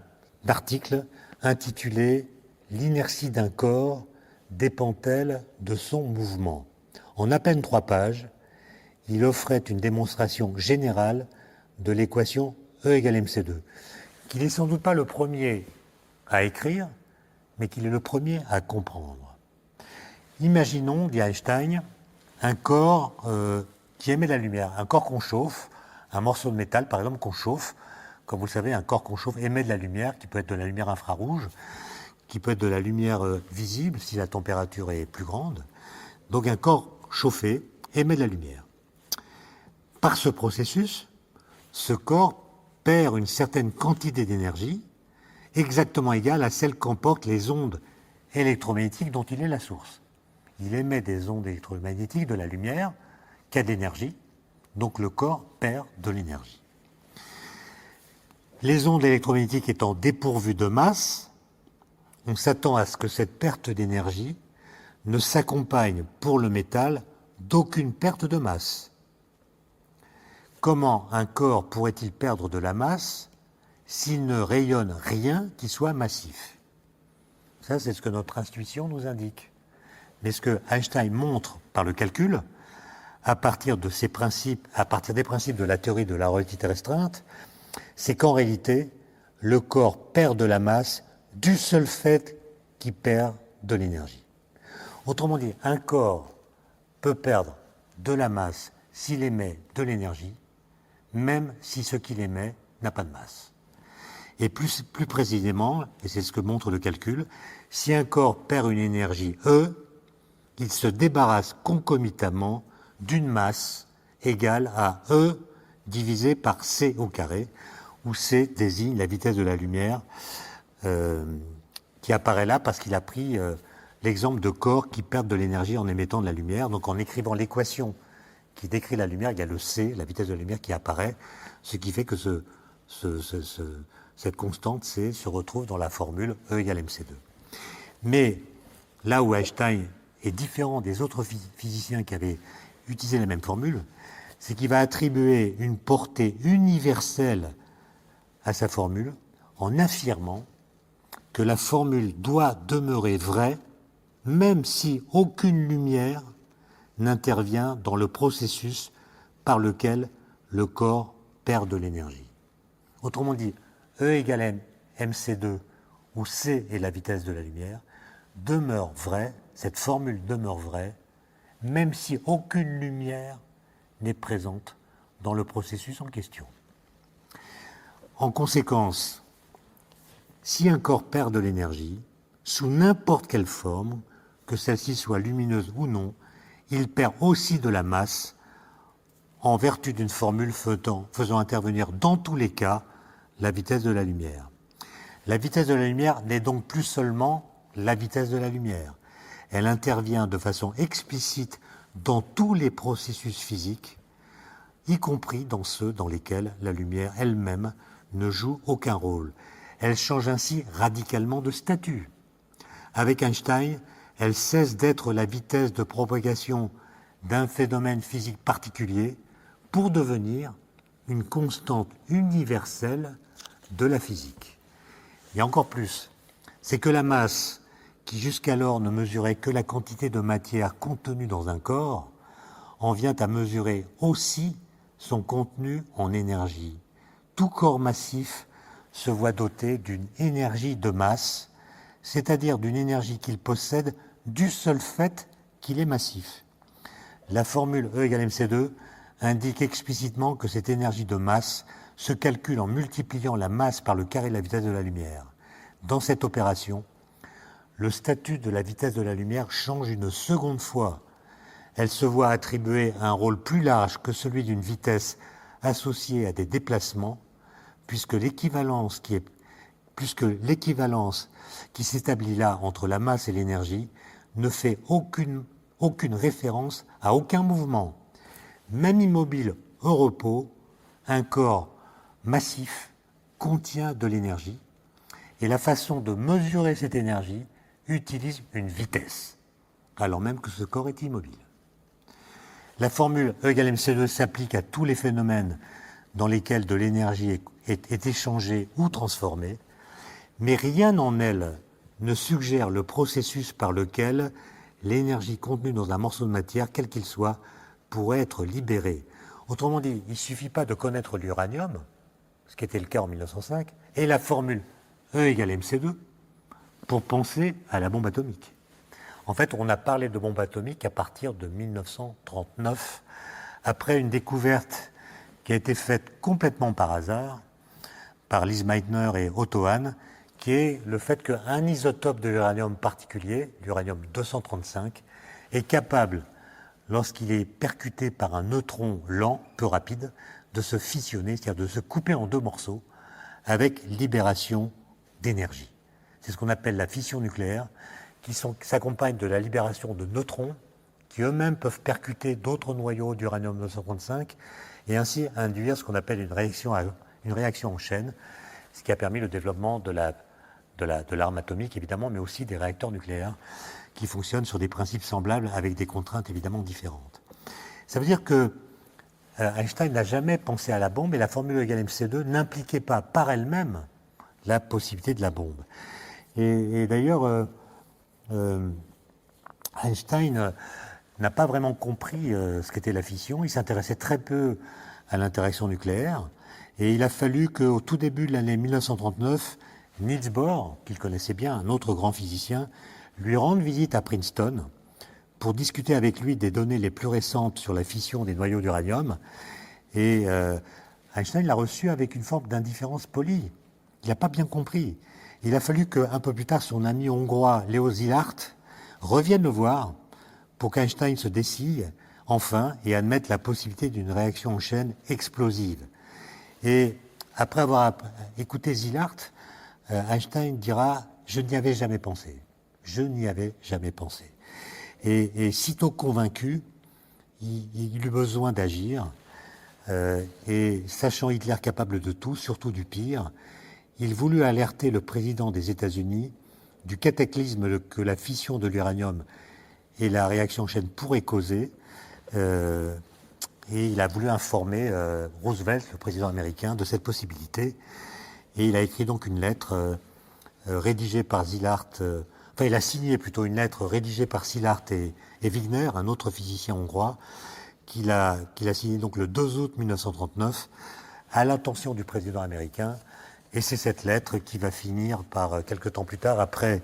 article intitulé « L'inertie d'un corps dépend-elle de son mouvement ?» En à peine 3 pages, il offrait une démonstration générale de l'équation E égale mc2, qu'il n'est sans doute pas le premier à écrire, mais qu'il est le premier à comprendre. Imaginons, dit Einstein, un corps qui émet de la lumière, un corps qu'on chauffe, un morceau de métal par exemple qu'on chauffe. Comme vous le savez, un corps qu'on chauffe émet de la lumière, qui peut être de la lumière infrarouge, qui peut être de la lumière visible si la température est plus grande. Donc un corps chauffé émet de la lumière. Par ce processus, ce corps perd une certaine quantité d'énergie, exactement égale à celle qu'emportent les ondes électromagnétiques dont il est la source. Il émet des ondes électromagnétiques, de la lumière, qui a de l'énergie, donc le corps perd de l'énergie. Les ondes électromagnétiques étant dépourvues de masse, on s'attend à ce que cette perte d'énergie ne s'accompagne pour le métal d'aucune perte de masse. Comment un corps pourrait-il perdre de la masse s'il ne rayonne rien qui soit massif? Ça, c'est ce que notre intuition nous indique. Mais ce que Einstein montre par le calcul, à partir de ces principes, à partir des principes de la théorie de la relativité restreinte, c'est qu'en réalité, le corps perd de la masse du seul fait qu'il perd de l'énergie. Autrement dit, un corps peut perdre de la masse s'il émet de l'énergie, même si ce qu'il émet n'a pas de masse. Et plus précisément, et c'est ce que montre le calcul, si un corps perd une énergie E, il se débarrasse concomitamment d'une masse égale à E divisé par C au carré, où C désigne la vitesse de la lumière qui apparaît là parce qu'il a pris l'exemple de corps qui perdent de l'énergie en émettant de la lumière. Donc en écrivant l'équation qui décrit la lumière, il y a le C, la vitesse de la lumière qui apparaît, ce qui fait que cette constante C se retrouve dans la formule E égale mc2. Mais là où Einstein est différent des autres physiciens qui avaient utilisé la même formule, c'est qu'il va attribuer une portée universelle à sa formule en affirmant que la formule doit demeurer vraie même si aucune lumière n'intervient dans le processus par lequel le corps perd de l'énergie. Autrement dit, E égale mc2, où C est la vitesse de la lumière, demeure vraie, cette formule demeure vraie, même si aucune lumière n'est présente dans le processus en question. En conséquence, si un corps perd de l'énergie, sous n'importe quelle forme, que celle-ci soit lumineuse ou non, il perd aussi de la masse en vertu d'une formule faisant intervenir dans tous les cas la vitesse de la lumière. La vitesse de la lumière n'est donc plus seulement la vitesse de la lumière. Elle intervient de façon explicite dans tous les processus physiques, y compris dans ceux dans lesquels la lumière elle-même ne joue aucun rôle. Elle change ainsi radicalement de statut. Avec Einstein, elle cesse d'être la vitesse de propagation d'un phénomène physique particulier pour devenir une constante universelle de la physique. Et encore plus, c'est que la masse, qui jusqu'alors ne mesurait que la quantité de matière contenue dans un corps, en vient à mesurer aussi son contenu en énergie. Tout corps massif se voit doté d'une énergie de masse, c'est-à-dire d'une énergie qu'il possède du seul fait qu'il est massif. La formule E égale mc2 indique explicitement que cette énergie de masse se calcule en multipliant la masse par le carré de la vitesse de la lumière. Dans cette opération, le statut de la vitesse de la lumière change une seconde fois. Elle se voit attribuer un rôle plus large que celui d'une vitesse associée à des déplacements, puisque l'équivalence qui s'établit là entre la masse et l'énergie ne fait aucune référence à aucun mouvement. Même immobile au repos, un corps massif contient de l'énergie, et la façon de mesurer cette énergie utilise une vitesse, alors même que ce corps est immobile. La formule E égale mc2 s'applique à tous les phénomènes dans lesquels de l'énergie est échangée ou transformée, mais rien en elle ne suggère le processus par lequel l'énergie contenue dans un morceau de matière, quel qu'il soit, pourrait être libérée. Autrement dit, il ne suffit pas de connaître l'uranium, ce qui était le cas en 1905, et la formule E égale mc2 pour penser à la bombe atomique. En fait, on a parlé de bombe atomique à partir de 1939, après une découverte qui a été faite complètement par hasard par Lise Meitner et Otto Hahn, qui est le fait qu'un isotope de l'uranium particulier, l'uranium 235, est capable, lorsqu'il est percuté par un neutron lent, peu rapide, de se fissionner, c'est-à-dire de se couper en deux morceaux, avec libération d'énergie. C'est ce qu'on appelle la fission nucléaire, qui s'accompagne de la libération de neutrons, qui eux-mêmes peuvent percuter d'autres noyaux d'uranium 235, et ainsi induire ce qu'on appelle une réaction en chaîne, ce qui a permis le développement de l'arme atomique, évidemment, mais aussi des réacteurs nucléaires qui fonctionnent sur des principes semblables avec des contraintes évidemment différentes. Ça veut dire que Einstein n'a jamais pensé à la bombe et la formule égale mc2 n'impliquait pas par elle-même la possibilité de la bombe. Et d'ailleurs, Einstein n'a pas vraiment compris ce qu'était la fission. Il s'intéressait très peu à l'interaction nucléaire. Et il a fallu qu'au tout début de l'année 1939, Niels Bohr, qu'il connaissait bien, un autre grand physicien, lui rende visite à Princeton pour discuter avec lui des données les plus récentes sur la fission des noyaux d'uranium. Et Einstein l'a reçu avec une forme d'indifférence polie. Il n'a pas bien compris. Il a fallu qu'un peu plus tard, son ami hongrois Leo Szilard revienne le voir pour qu'Einstein se décide enfin et admette la possibilité d'une réaction en chaîne explosive. Et après avoir écouté Szilard, Einstein dira « Je n'y avais jamais pensé. Je n'y avais jamais pensé. » Et sitôt convaincu, il eut besoin d'agir. Et sachant Hitler capable de tout, surtout du pire, il voulut alerter le président des États-Unis du cataclysme que la fission de l'uranium et la réaction en chaîne pourraient causer. Et il a voulu informer Roosevelt, le président américain, de cette possibilité. Et il a écrit donc une lettre rédigée par Szilard, il a signé plutôt une lettre rédigée par Szilard et Wigner, un autre physicien hongrois, qu'il a signé donc le 2 août 1939 à l'intention du président américain. Et c'est cette lettre qui va finir par, quelque temps plus tard, après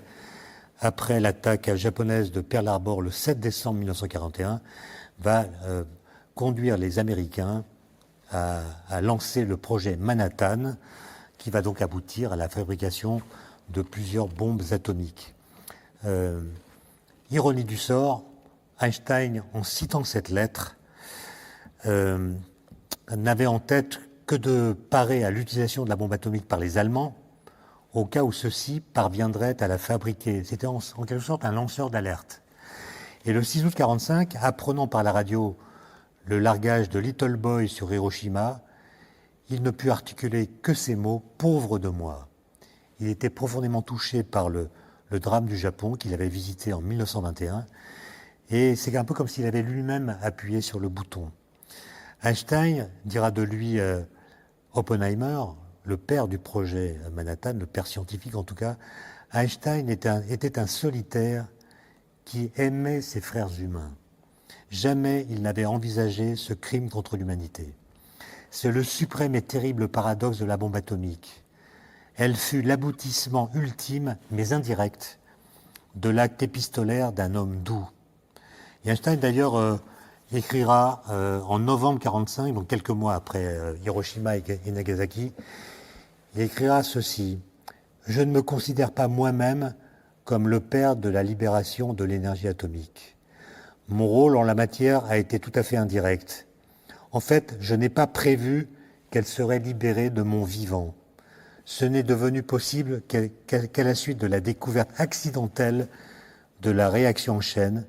l'attaque japonaise de Pearl Harbor le 7 décembre 1941, va conduire les Américains à lancer le projet Manhattan, qui va donc aboutir à la fabrication de plusieurs bombes atomiques. Ironie du sort, Einstein, en citant cette lettre, n'avait en tête que de parer à l'utilisation de la bombe atomique par les Allemands au cas où ceux-ci parviendraient à la fabriquer. C'était en quelque sorte un lanceur d'alerte. Et le 6 août 1945, apprenant par la radio le largage de Little Boy sur Hiroshima, il ne put articuler que ces mots « pauvre de moi ». Il était profondément touché par le drame du Japon qu'il avait visité en 1921, et c'est un peu comme s'il avait lui-même appuyé sur le bouton. Einstein dira de lui Oppenheimer, le père du projet Manhattan, le père scientifique en tout cas. Einstein était un solitaire qui aimait ses frères humains. Jamais il n'avait envisagé ce crime contre l'humanité. C'est le suprême et terrible paradoxe de la bombe atomique. Elle fut l'aboutissement ultime, mais indirect, de l'acte épistolaire d'un homme doux. Et Einstein, d'ailleurs, écrira en novembre 1945, donc quelques mois après Hiroshima et Nagasaki, il écrira ceci: « Je ne me considère pas moi-même comme le père de la libération de l'énergie atomique. Mon rôle en la matière a été tout à fait indirect. En fait, je n'ai pas prévu qu'elle serait libérée de mon vivant. Ce n'est devenu possible qu'à la suite de la découverte accidentelle de la réaction en chaîne,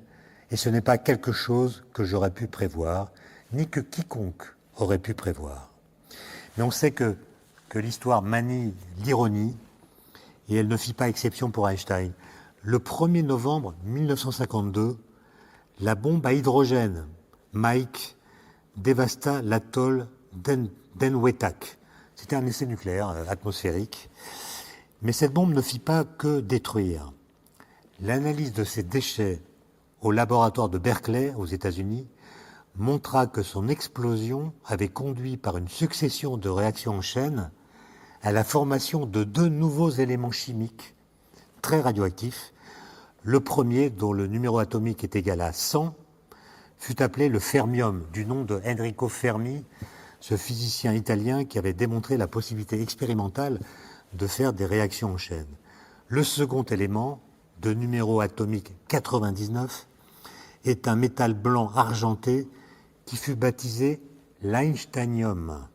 et ce n'est pas quelque chose que j'aurais pu prévoir, ni que quiconque aurait pu prévoir. » Mais on sait que l'histoire manie l'ironie, et elle ne fit pas exception pour Einstein. Le 1er novembre 1952, la bombe à hydrogène Mike dévasta l'atoll d'Enwethak. C'était un essai nucléaire atmosphérique. Mais cette bombe ne fit pas que détruire. L'analyse de ces déchets au laboratoire de Berkeley, aux États-Unis, montra que son explosion avait conduit par une succession de réactions en chaîne à la formation de 2 nouveaux éléments chimiques très radioactifs. Le premier, dont le numéro atomique est égal à 100, fut appelé le fermium, du nom de Enrico Fermi, ce physicien italien qui avait démontré la possibilité expérimentale de faire des réactions en chaîne. Le second élément, de numéro atomique 99, est un métal blanc argenté qui fut baptisé l'Einsteinium.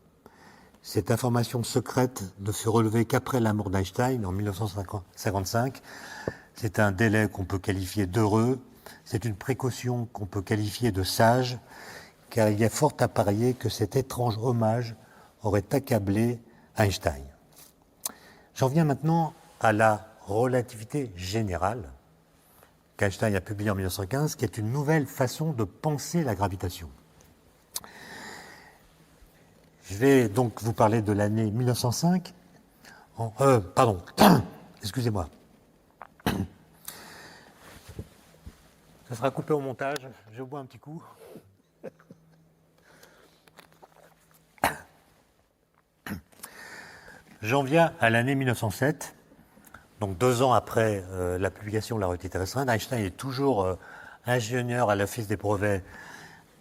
Cette information secrète ne fut relevée qu'après la mort d'Einstein en 1955. C'est un délai qu'on peut qualifier d'heureux, c'est une précaution qu'on peut qualifier de sage, car il y a fort à parier que cet étrange hommage aurait accablé Einstein. J'en viens maintenant à la relativité générale qu'Einstein a publiée en 1915, qui est une nouvelle façon de penser la gravitation. Je vais donc vous parler de l'année 1905. Excusez-moi. Ça sera coupé au montage. Je bois un petit coup. J'en viens à l'année 1907. Donc 2 ans après la publication de la relativité restreinte, Einstein est toujours ingénieur à l'office des brevets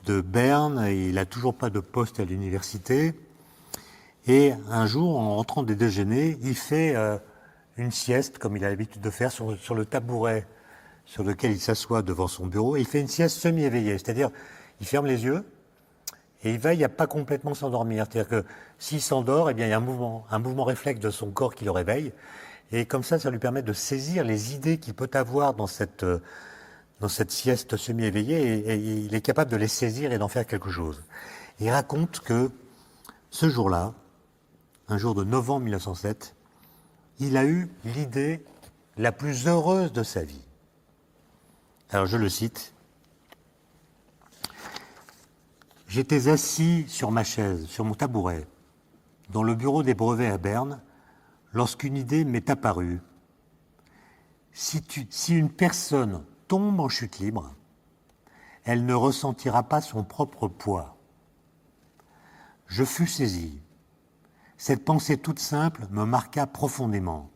de Berne, et il n'a toujours pas de poste à l'université. Et un jour, en rentrant des déjeuners, il fait une sieste, comme il a l'habitude de faire, sur le tabouret sur lequel il s'assoit devant son bureau, et il fait une sieste semi-éveillée, c'est-à-dire il ferme les yeux et il veille à pas complètement s'endormir. C'est-à-dire que s'il s'endort, eh bien, il y a un mouvement réflexe de son corps qui le réveille, et comme ça lui permet de saisir les idées qu'il peut avoir dans cette sieste semi-éveillée, et il est capable de les saisir et d'en faire quelque chose. Il raconte que ce jour-là, un jour de novembre 1907, il a eu l'idée la plus heureuse de sa vie. Alors je le cite: « J'étais assis sur ma chaise, sur mon tabouret, dans le bureau des brevets à Berne, lorsqu'une idée m'est apparue. Si une personne tombe en chute libre, elle ne ressentira pas son propre poids. Je fus saisi. Cette pensée toute simple me marqua profondément.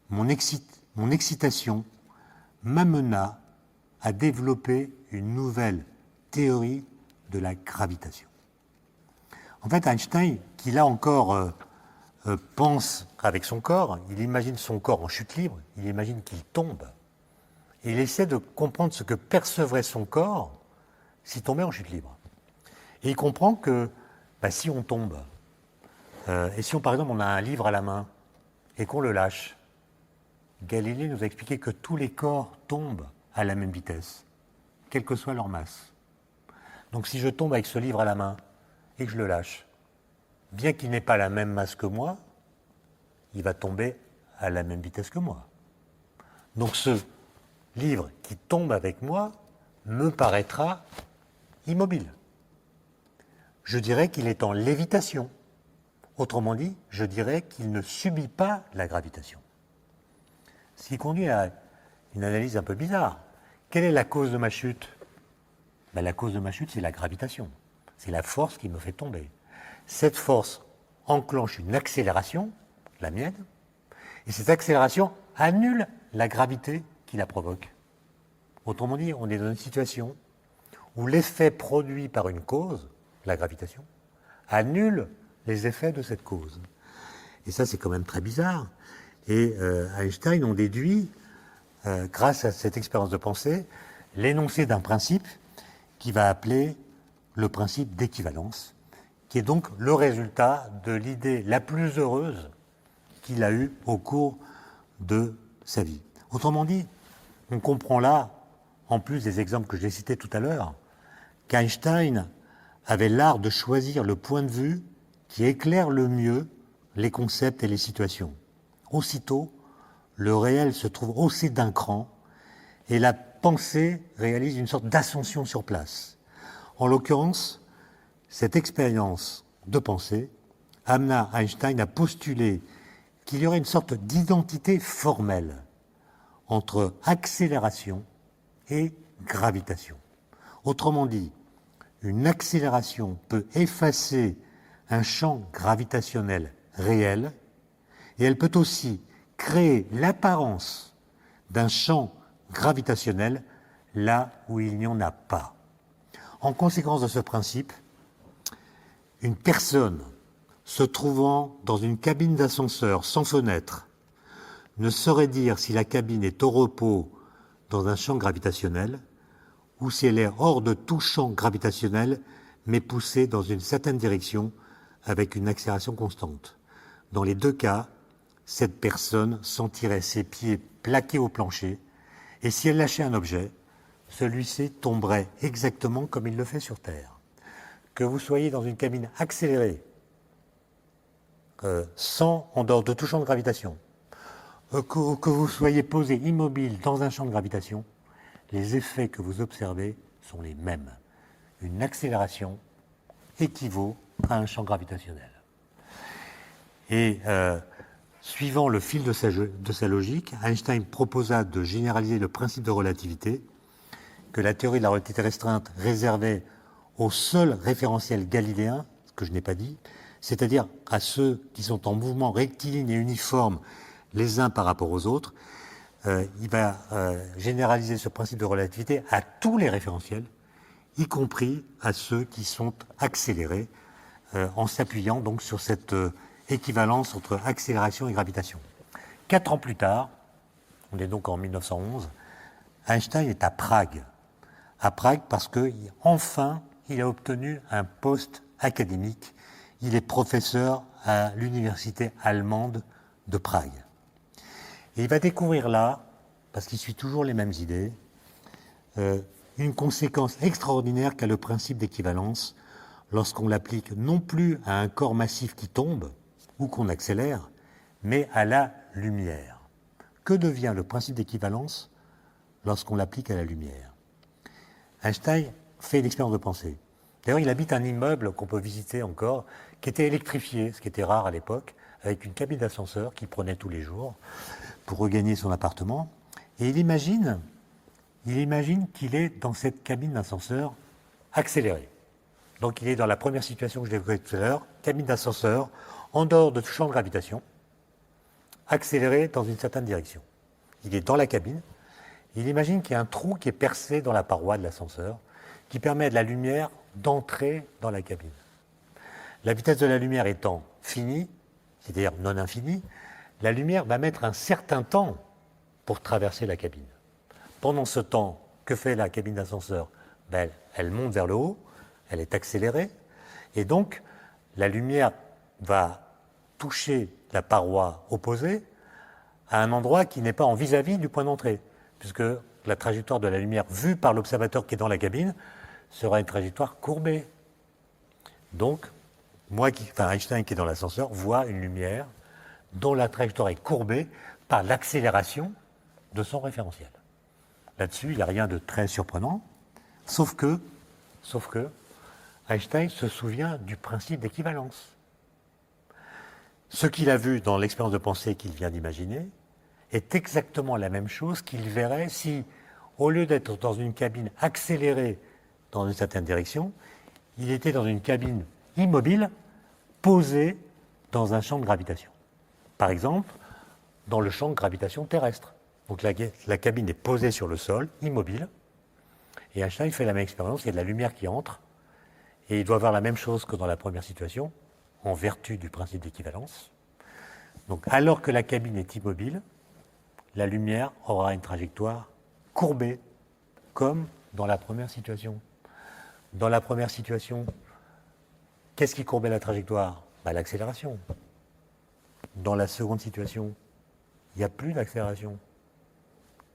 Mon excitation m'amena à développer une nouvelle théorie de la gravitation. » En fait, Einstein, qui là encore pense avec son corps, il imagine son corps en chute libre, il imagine qu'il tombe, et il essaie de comprendre ce que percevrait son corps s'il tombait en chute libre. Et il comprend que si on tombe, et si par exemple on a un livre à la main et qu'on le lâche, Galilée nous a expliqué que tous les corps tombent à la même vitesse, quelle que soit leur masse. Donc si je tombe avec ce livre à la main et que je le lâche, bien qu'il n'ait pas la même masse que moi, il va tomber à la même vitesse que moi. Donc ce livre qui tombe avec moi me paraîtra immobile. Je dirais qu'il est en lévitation. Autrement dit, je dirais qu'il ne subit pas la gravitation. Ce qui conduit à une analyse un peu bizarre. Quelle est la cause de ma chute ? La cause de ma chute, c'est la gravitation. C'est la force qui me fait tomber. Cette force enclenche une accélération, la mienne, et cette accélération annule la gravité qui la provoque. Autrement dit, on est dans une situation où l'effet produit par une cause, la gravitation, annule les effets de cette cause. Et ça, c'est quand même très bizarre. Et Einstein en déduit, grâce à cette expérience de pensée, l'énoncé d'un principe qu'il va appeler le principe d'équivalence, qui est donc le résultat de l'idée la plus heureuse qu'il a eue au cours de sa vie. Autrement dit, on comprend là, en plus des exemples que j'ai cités tout à l'heure, qu'Einstein avait l'art de choisir le point de vue qui éclaire le mieux les concepts et les situations. Aussitôt, le réel se trouve haussé d'un cran et la pensée réalise une sorte d'ascension sur place. En l'occurrence, cette expérience de pensée amena Einstein à postuler qu'il y aurait une sorte d'identité formelle entre accélération et gravitation. Autrement dit, une accélération peut effacer un champ gravitationnel réel et elle peut aussi créer l'apparence d'un champ gravitationnel là où il n'y en a pas. En conséquence de ce principe, une personne se trouvant dans une cabine d'ascenseur sans fenêtre ne saurait dire si la cabine est au repos dans un champ gravitationnel ou si elle est hors de tout champ gravitationnel mais poussée dans une certaine direction avec une accélération constante. Dans les deux cas, cette personne sentirait ses pieds plaqués au plancher et si elle lâchait un objet, celui-ci tomberait exactement comme il le fait sur Terre. Que vous soyez dans une cabine accélérée, en dehors de tout champ de gravitation, que vous soyez posé immobile dans un champ de gravitation, les effets que vous observez sont les mêmes. Une accélération équivaut à un champ gravitationnel. Et suivant le fil de sa logique, Einstein proposa de généraliser le principe de relativité que la théorie de la relativité restreinte réservait aux seuls référentiels galiléens, ce que je n'ai pas dit, c'est-à-dire à ceux qui sont en mouvement rectiligne et uniforme les uns par rapport aux autres. Il va généraliser ce principe de relativité à tous les référentiels, y compris à ceux qui sont accélérés, en s'appuyant donc sur cette équivalence entre accélération et gravitation. 4 ans plus tard, on est donc en 1911, Einstein est à Prague. À Prague parce qu'enfin, il a obtenu un poste académique. Il est professeur à l'université allemande de Prague. Et il va découvrir là, parce qu'il suit toujours les mêmes idées, une conséquence extraordinaire qu'a le principe d'équivalence lorsqu'on l'applique non plus à un corps massif qui tombe ou qu'on accélère, mais à la lumière. Que devient le principe d'équivalence lorsqu'on l'applique à la lumière ? Einstein fait une expérience de pensée. D'ailleurs, il habite un immeuble qu'on peut visiter encore, qui était électrifié, ce qui était rare à l'époque, avec une cabine d'ascenseur qu'il prenait tous les jours pour regagner son appartement. Et il imagine qu'il est dans cette cabine d'ascenseur accélérée. Donc il est dans la première situation que je décrivais tout à l'heure, cabine d'ascenseur, en dehors de tout champ de gravitation, accéléré dans une certaine direction. Il est dans la cabine, il imagine qu'il y a un trou qui est percé dans la paroi de l'ascenseur, qui permet à de la lumière d'entrer dans la cabine. La vitesse de la lumière étant finie, c'est-à-dire non infinie, la lumière va mettre un certain temps pour traverser la cabine. Pendant ce temps, que fait la cabine d'ascenseur ? Elle monte vers le haut, elle est accélérée, et donc la lumière va toucher la paroi opposée à un endroit qui n'est pas en vis-à-vis du point d'entrée, puisque la trajectoire de la lumière vue par l'observateur qui est dans la cabine sera une trajectoire courbée. Donc, Einstein qui est dans l'ascenseur voit une lumière dont la trajectoire est courbée par l'accélération de son référentiel. Là-dessus, il n'y a rien de très surprenant, sauf que Einstein se souvient du principe d'équivalence. Ce qu'il a vu dans l'expérience de pensée qu'il vient d'imaginer est exactement la même chose qu'il verrait si, au lieu d'être dans une cabine accélérée dans une certaine direction, il était dans une cabine immobile posée dans un champ de gravitation. Par exemple, dans le champ de gravitation terrestre. Donc la cabine est posée sur le sol, immobile, et Einstein fait la même expérience, il y a de la lumière qui entre, et il doit voir la même chose que dans la première situation, en vertu du principe d'équivalence. Donc alors que la cabine est immobile, la lumière aura une trajectoire courbée, comme dans la première situation. Dans la première situation, qu'est-ce qui courbait la trajectoire ? L'accélération. Dans la seconde situation, il n'y a plus d'accélération.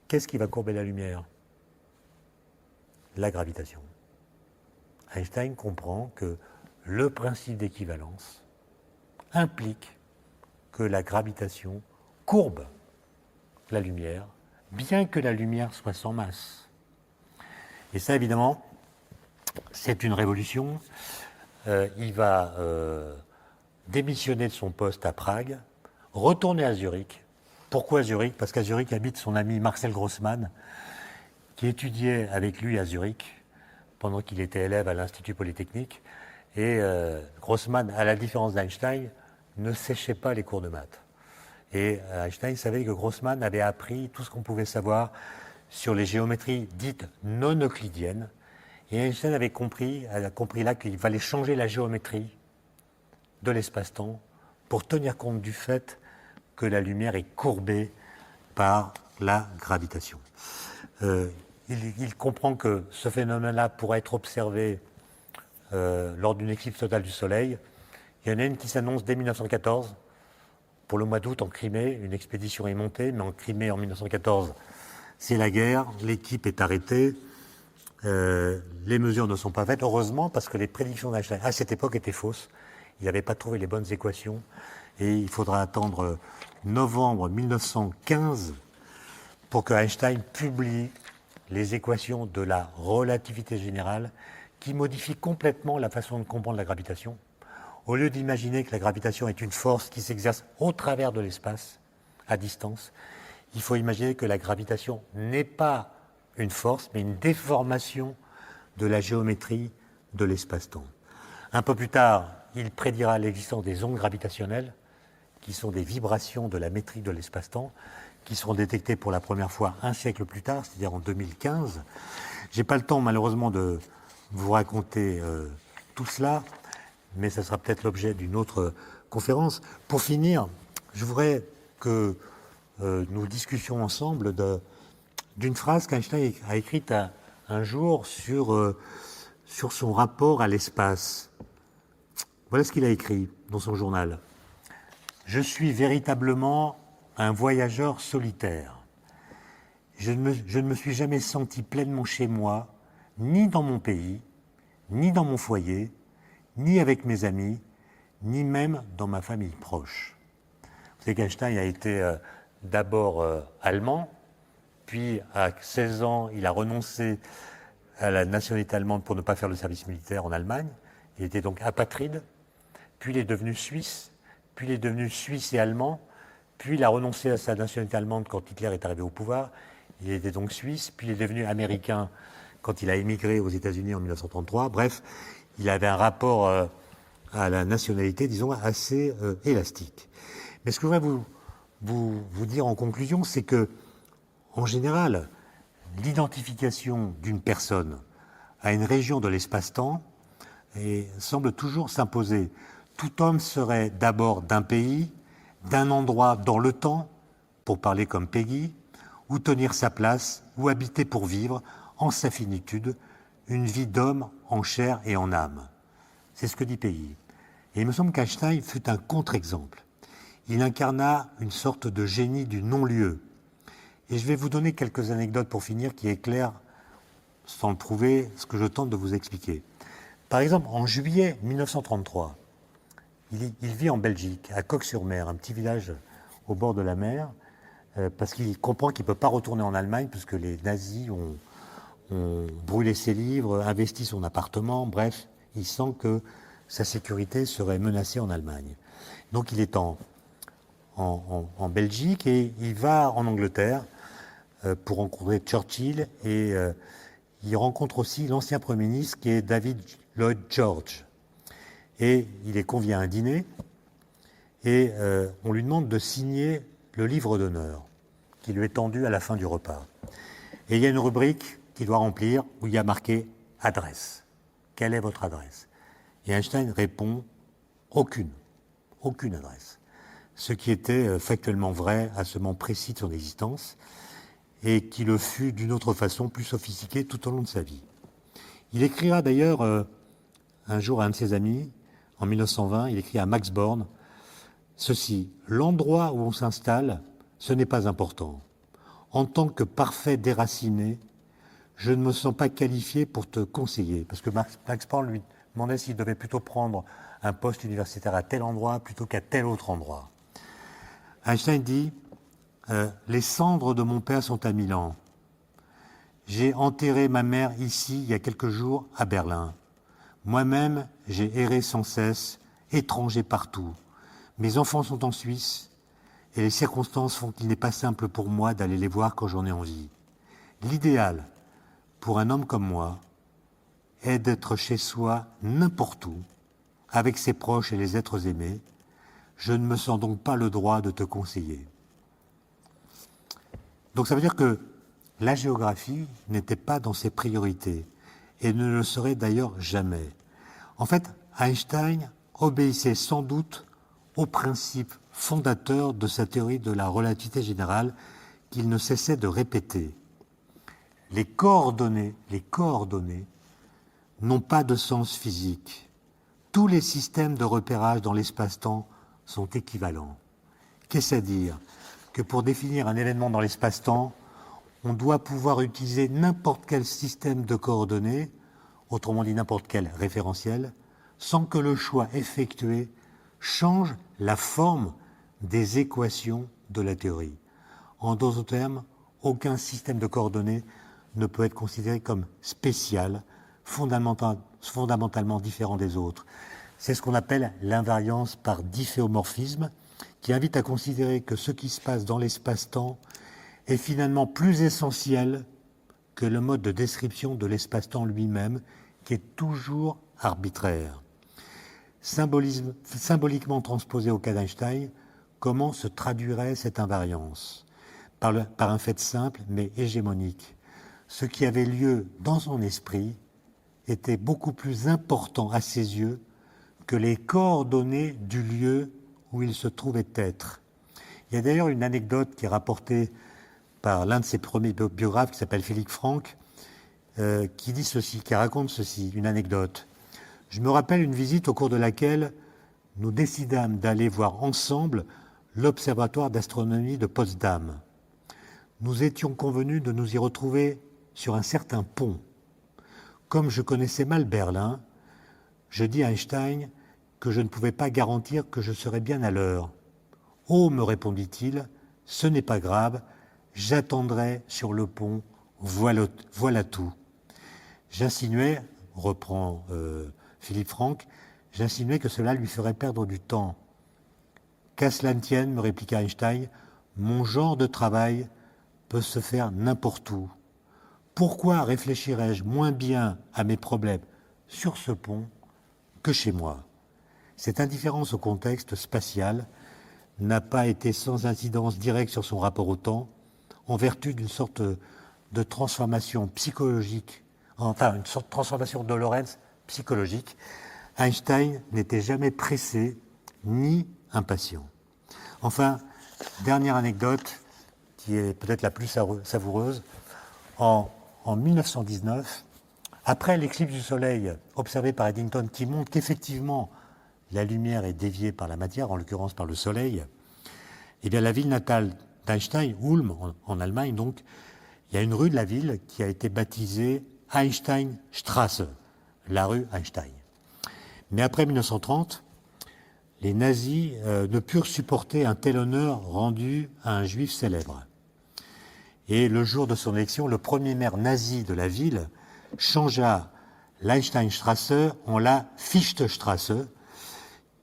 Qu'est-ce qui va courber la lumière ? La gravitation. Einstein comprend que le principe d'équivalence implique que la gravitation courbe la lumière, bien que la lumière soit sans masse. Et ça, évidemment, c'est une révolution. Il va démissionner de son poste à Prague, retourner à Zurich. Pourquoi Zurich ? Parce qu'à Zurich habite son ami Marcel Grossmann, qui étudiait avec lui à Zurich pendant qu'il était élève à l'Institut Polytechnique. Et Grossmann, à la différence d'Einstein, ne séchait pas les cours de maths. Et Einstein savait que Grossmann avait appris tout ce qu'on pouvait savoir sur les géométries dites non euclidiennes. Et Einstein a compris là qu'il fallait changer la géométrie de l'espace-temps pour tenir compte du fait que la lumière est courbée par la gravitation. Il comprend que ce phénomène-là pourrait être observé lors d'une éclipse totale du Soleil. Il y en a une qui s'annonce dès 1914. Pour le mois d'août, en Crimée, une expédition est montée, mais en Crimée, en 1914, c'est la guerre, l'équipe est arrêtée, les mesures ne sont pas faites, heureusement, parce que les prédictions d'Einstein, à cette époque, étaient fausses. Il n'avait pas trouvé les bonnes équations, et il faudra attendre novembre 1915 pour que Einstein publie les équations de la relativité générale qui modifient complètement la façon de comprendre la gravitation. Au lieu d'imaginer que la gravitation est une force qui s'exerce au travers de l'espace, à distance, il faut imaginer que la gravitation n'est pas une force, mais une déformation de la géométrie de l'espace-temps. Un peu plus tard, il prédira l'existence des ondes gravitationnelles, qui sont des vibrations de la métrique de l'espace-temps, qui seront détectées pour la première fois un siècle plus tard, c'est-à-dire en 2015. Je n'ai pas le temps, malheureusement, de vous raconter tout cela, mais ça sera peut-être l'objet d'une autre conférence. Pour finir, je voudrais que nous discutions ensemble d'une phrase qu'Einstein a écrite un jour sur son rapport à l'espace. Voilà ce qu'il a écrit dans son journal. « Je suis véritablement un voyageur solitaire. Je ne me suis jamais senti pleinement chez moi, ni dans mon pays, ni dans mon foyer, ni avec mes amis, ni même dans ma famille proche. » Vous savez qu'Einstein a été d'abord allemand, puis à 16 ans, il a renoncé à la nationalité allemande pour ne pas faire le service militaire en Allemagne. Il était donc apatride, puis il est devenu suisse, puis il est devenu suisse et allemand, puis il a renoncé à sa nationalité allemande quand Hitler est arrivé au pouvoir. Il était donc suisse, puis il est devenu américain quand il a émigré aux États-Unis en 1933. Bref, il avait un rapport à la nationalité, disons, assez élastique. Mais ce que je voudrais vous dire en conclusion, c'est que, en général, l'identification d'une personne à une région de l'espace-temps semble toujours s'imposer. Tout homme serait d'abord d'un pays, d'un endroit dans le temps, pour parler comme Peggy, ou tenir sa place, ou habiter pour vivre, en sa finitude, une vie d'homme en chair et en âme. C'est ce que dit Péguy. Et il me semble qu'Einstein fut un contre-exemple. Il incarna une sorte de génie du non-lieu. Et je vais vous donner quelques anecdotes pour finir qui éclairent, sans le prouver, ce que je tente de vous expliquer. Par exemple, en juillet 1933, il vit en Belgique, à Coq-sur-Mer, un petit village au bord de la mer, parce qu'il comprend qu'il ne peut pas retourner en Allemagne, puisque les nazis ont brûlé ses livres, investi son appartement, bref, il sent que sa sécurité serait menacée en Allemagne. Donc il est en Belgique et il va en Angleterre pour rencontrer Churchill et il rencontre aussi l'ancien Premier ministre qui est David Lloyd George. Et il est convié à un dîner et on lui demande de signer le livre d'honneur qui lui est tendu à la fin du repas. Et il y a une rubrique qu'il doit remplir où il y a marqué « adresse ». Quelle est votre adresse? Et Einstein répond « aucune adresse ». Ce qui était factuellement vrai à ce moment précis de son existence et qui le fut d'une autre façon plus sophistiquée tout au long de sa vie. Il écrira d'ailleurs un jour à un de ses amis, en 1920, il écrit à Max Born ceci: « L'endroit où on s'installe, ce n'est pas important. En tant que parfait déraciné, je ne me sens pas qualifié pour te conseiller. » Parce que Max Born lui demandait s'il devait plutôt prendre un poste universitaire à tel endroit plutôt qu'à tel autre endroit. Einstein dit les cendres de mon père sont à Milan. J'ai enterré ma mère ici il y a quelques jours à Berlin. Moi-même, j'ai erré sans cesse, étranger partout. Mes enfants sont en Suisse et les circonstances font qu'il n'est pas simple pour moi d'aller les voir quand j'en ai envie. L'idéal pour un homme comme moi est d'être chez soi n'importe où, avec ses proches et les êtres aimés. Je ne me sens donc pas le droit de te conseiller. Donc ça veut dire que la géographie n'était pas dans ses priorités et ne le serait d'ailleurs jamais. En fait, Einstein obéissait sans doute aux principes fondateurs de sa théorie de la relativité générale qu'il ne cessait de répéter. Les coordonnées n'ont pas de sens physique. Tous les systèmes de repérage dans l'espace-temps sont équivalents. Qu'est-ce à dire? Que pour définir un événement dans l'espace-temps, on doit pouvoir utiliser n'importe quel système de coordonnées, autrement dit n'importe quel référentiel, sans que le choix effectué change la forme des équations de la théorie. En d'autres termes, aucun système de coordonnées ne peut être considéré comme spécial, fondamentalement différent des autres. C'est ce qu'on appelle l'invariance par difféomorphisme, qui invite à considérer que ce qui se passe dans l'espace-temps est finalement plus essentiel que le mode de description de l'espace-temps lui-même, qui est toujours arbitraire. Symboliquement transposé au cas d'Einstein, comment se traduirait cette invariance? Par un fait simple mais hégémonique. Ce qui avait lieu dans son esprit était beaucoup plus important à ses yeux que les coordonnées du lieu où il se trouvait être. Il y a d'ailleurs une anecdote qui est rapportée par l'un de ses premiers biographes qui s'appelle Philippe Franck, qui dit ceci, qui raconte ceci, une anecdote. Je me rappelle une visite au cours de laquelle nous décidâmes d'aller voir ensemble l'Observatoire d'astronomie de Potsdam. Nous étions convenus de nous y retrouver sur un certain pont. Comme je connaissais mal Berlin, je dis à Einstein que je ne pouvais pas garantir que je serais bien à l'heure. « Oh, me répondit-il, ce n'est pas grave, j'attendrai sur le pont, voilà tout. » J'insinuais, reprend Philippe Franck, j'insinuais que cela lui ferait perdre du temps. « Qu'à cela ne tienne, me répliqua Einstein, mon genre de travail peut se faire n'importe où. Pourquoi réfléchirais-je moins bien à mes problèmes sur ce pont que chez moi? Cette indifférence au contexte spatial n'a pas été sans incidence directe sur son rapport au temps, en vertu d'une sorte de transformation psychologique, enfin une sorte de transformation de Lorentz psychologique. Einstein n'était jamais pressé ni impatient. Enfin, dernière anecdote, qui est peut-être la plus savoureuse, en 1919, Après l'éclipse du Soleil observée par Eddington, qui montre qu'effectivement la lumière est déviée par la matière, en l'occurrence par le Soleil, eh bien la ville natale d'Einstein, Ulm, en Allemagne, donc, il y a une rue de la ville qui a été baptisée Einsteinstraße, la rue Einstein. Mais après 1930, les nazis ne purent supporter un tel honneur rendu à un juif célèbre. Et le jour de son élection, le premier maire nazi de la ville changea l'Einsteinstraße en la Fichtestraße,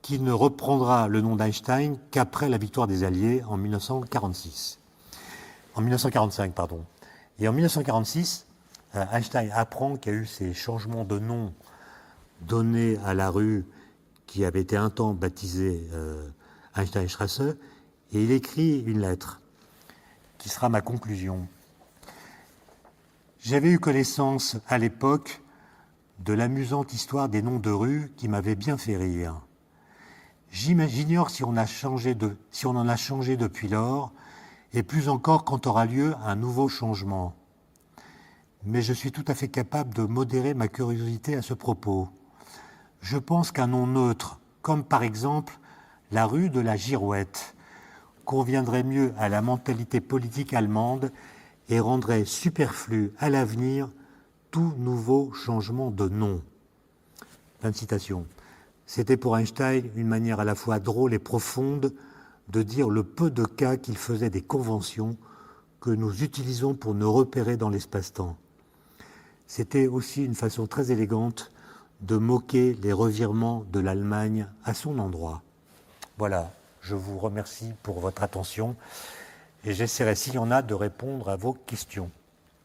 qui ne reprendra le nom d'Einstein qu'après la victoire des Alliés en 1945, pardon. Et en 1946, Einstein apprend qu'il y a eu ces changements de nom donnés à la rue qui avait été un temps baptisée Einsteinstraße, et il écrit une lettre qui sera ma conclusion. J'avais eu connaissance à l'époque de l'amusante histoire des noms de rues qui m'avait bien fait rire. J'ignore si on en a changé depuis lors, et plus encore quand aura lieu un nouveau changement. Mais je suis tout à fait capable de modérer ma curiosité à ce propos. Je pense qu'un nom neutre, comme par exemple la rue de la Girouette, conviendrait mieux à la mentalité politique allemande et rendrait superflu à l'avenir tout nouveau changement de nom. Fin de citation. C'était pour Einstein une manière à la fois drôle et profonde de dire le peu de cas qu'il faisait des conventions que nous utilisons pour nous repérer dans l'espace-temps. C'était aussi une façon très élégante de moquer les revirements de l'Allemagne à son endroit. Voilà, je vous remercie pour votre attention et j'essaierai, s'il y en a, de répondre à vos questions.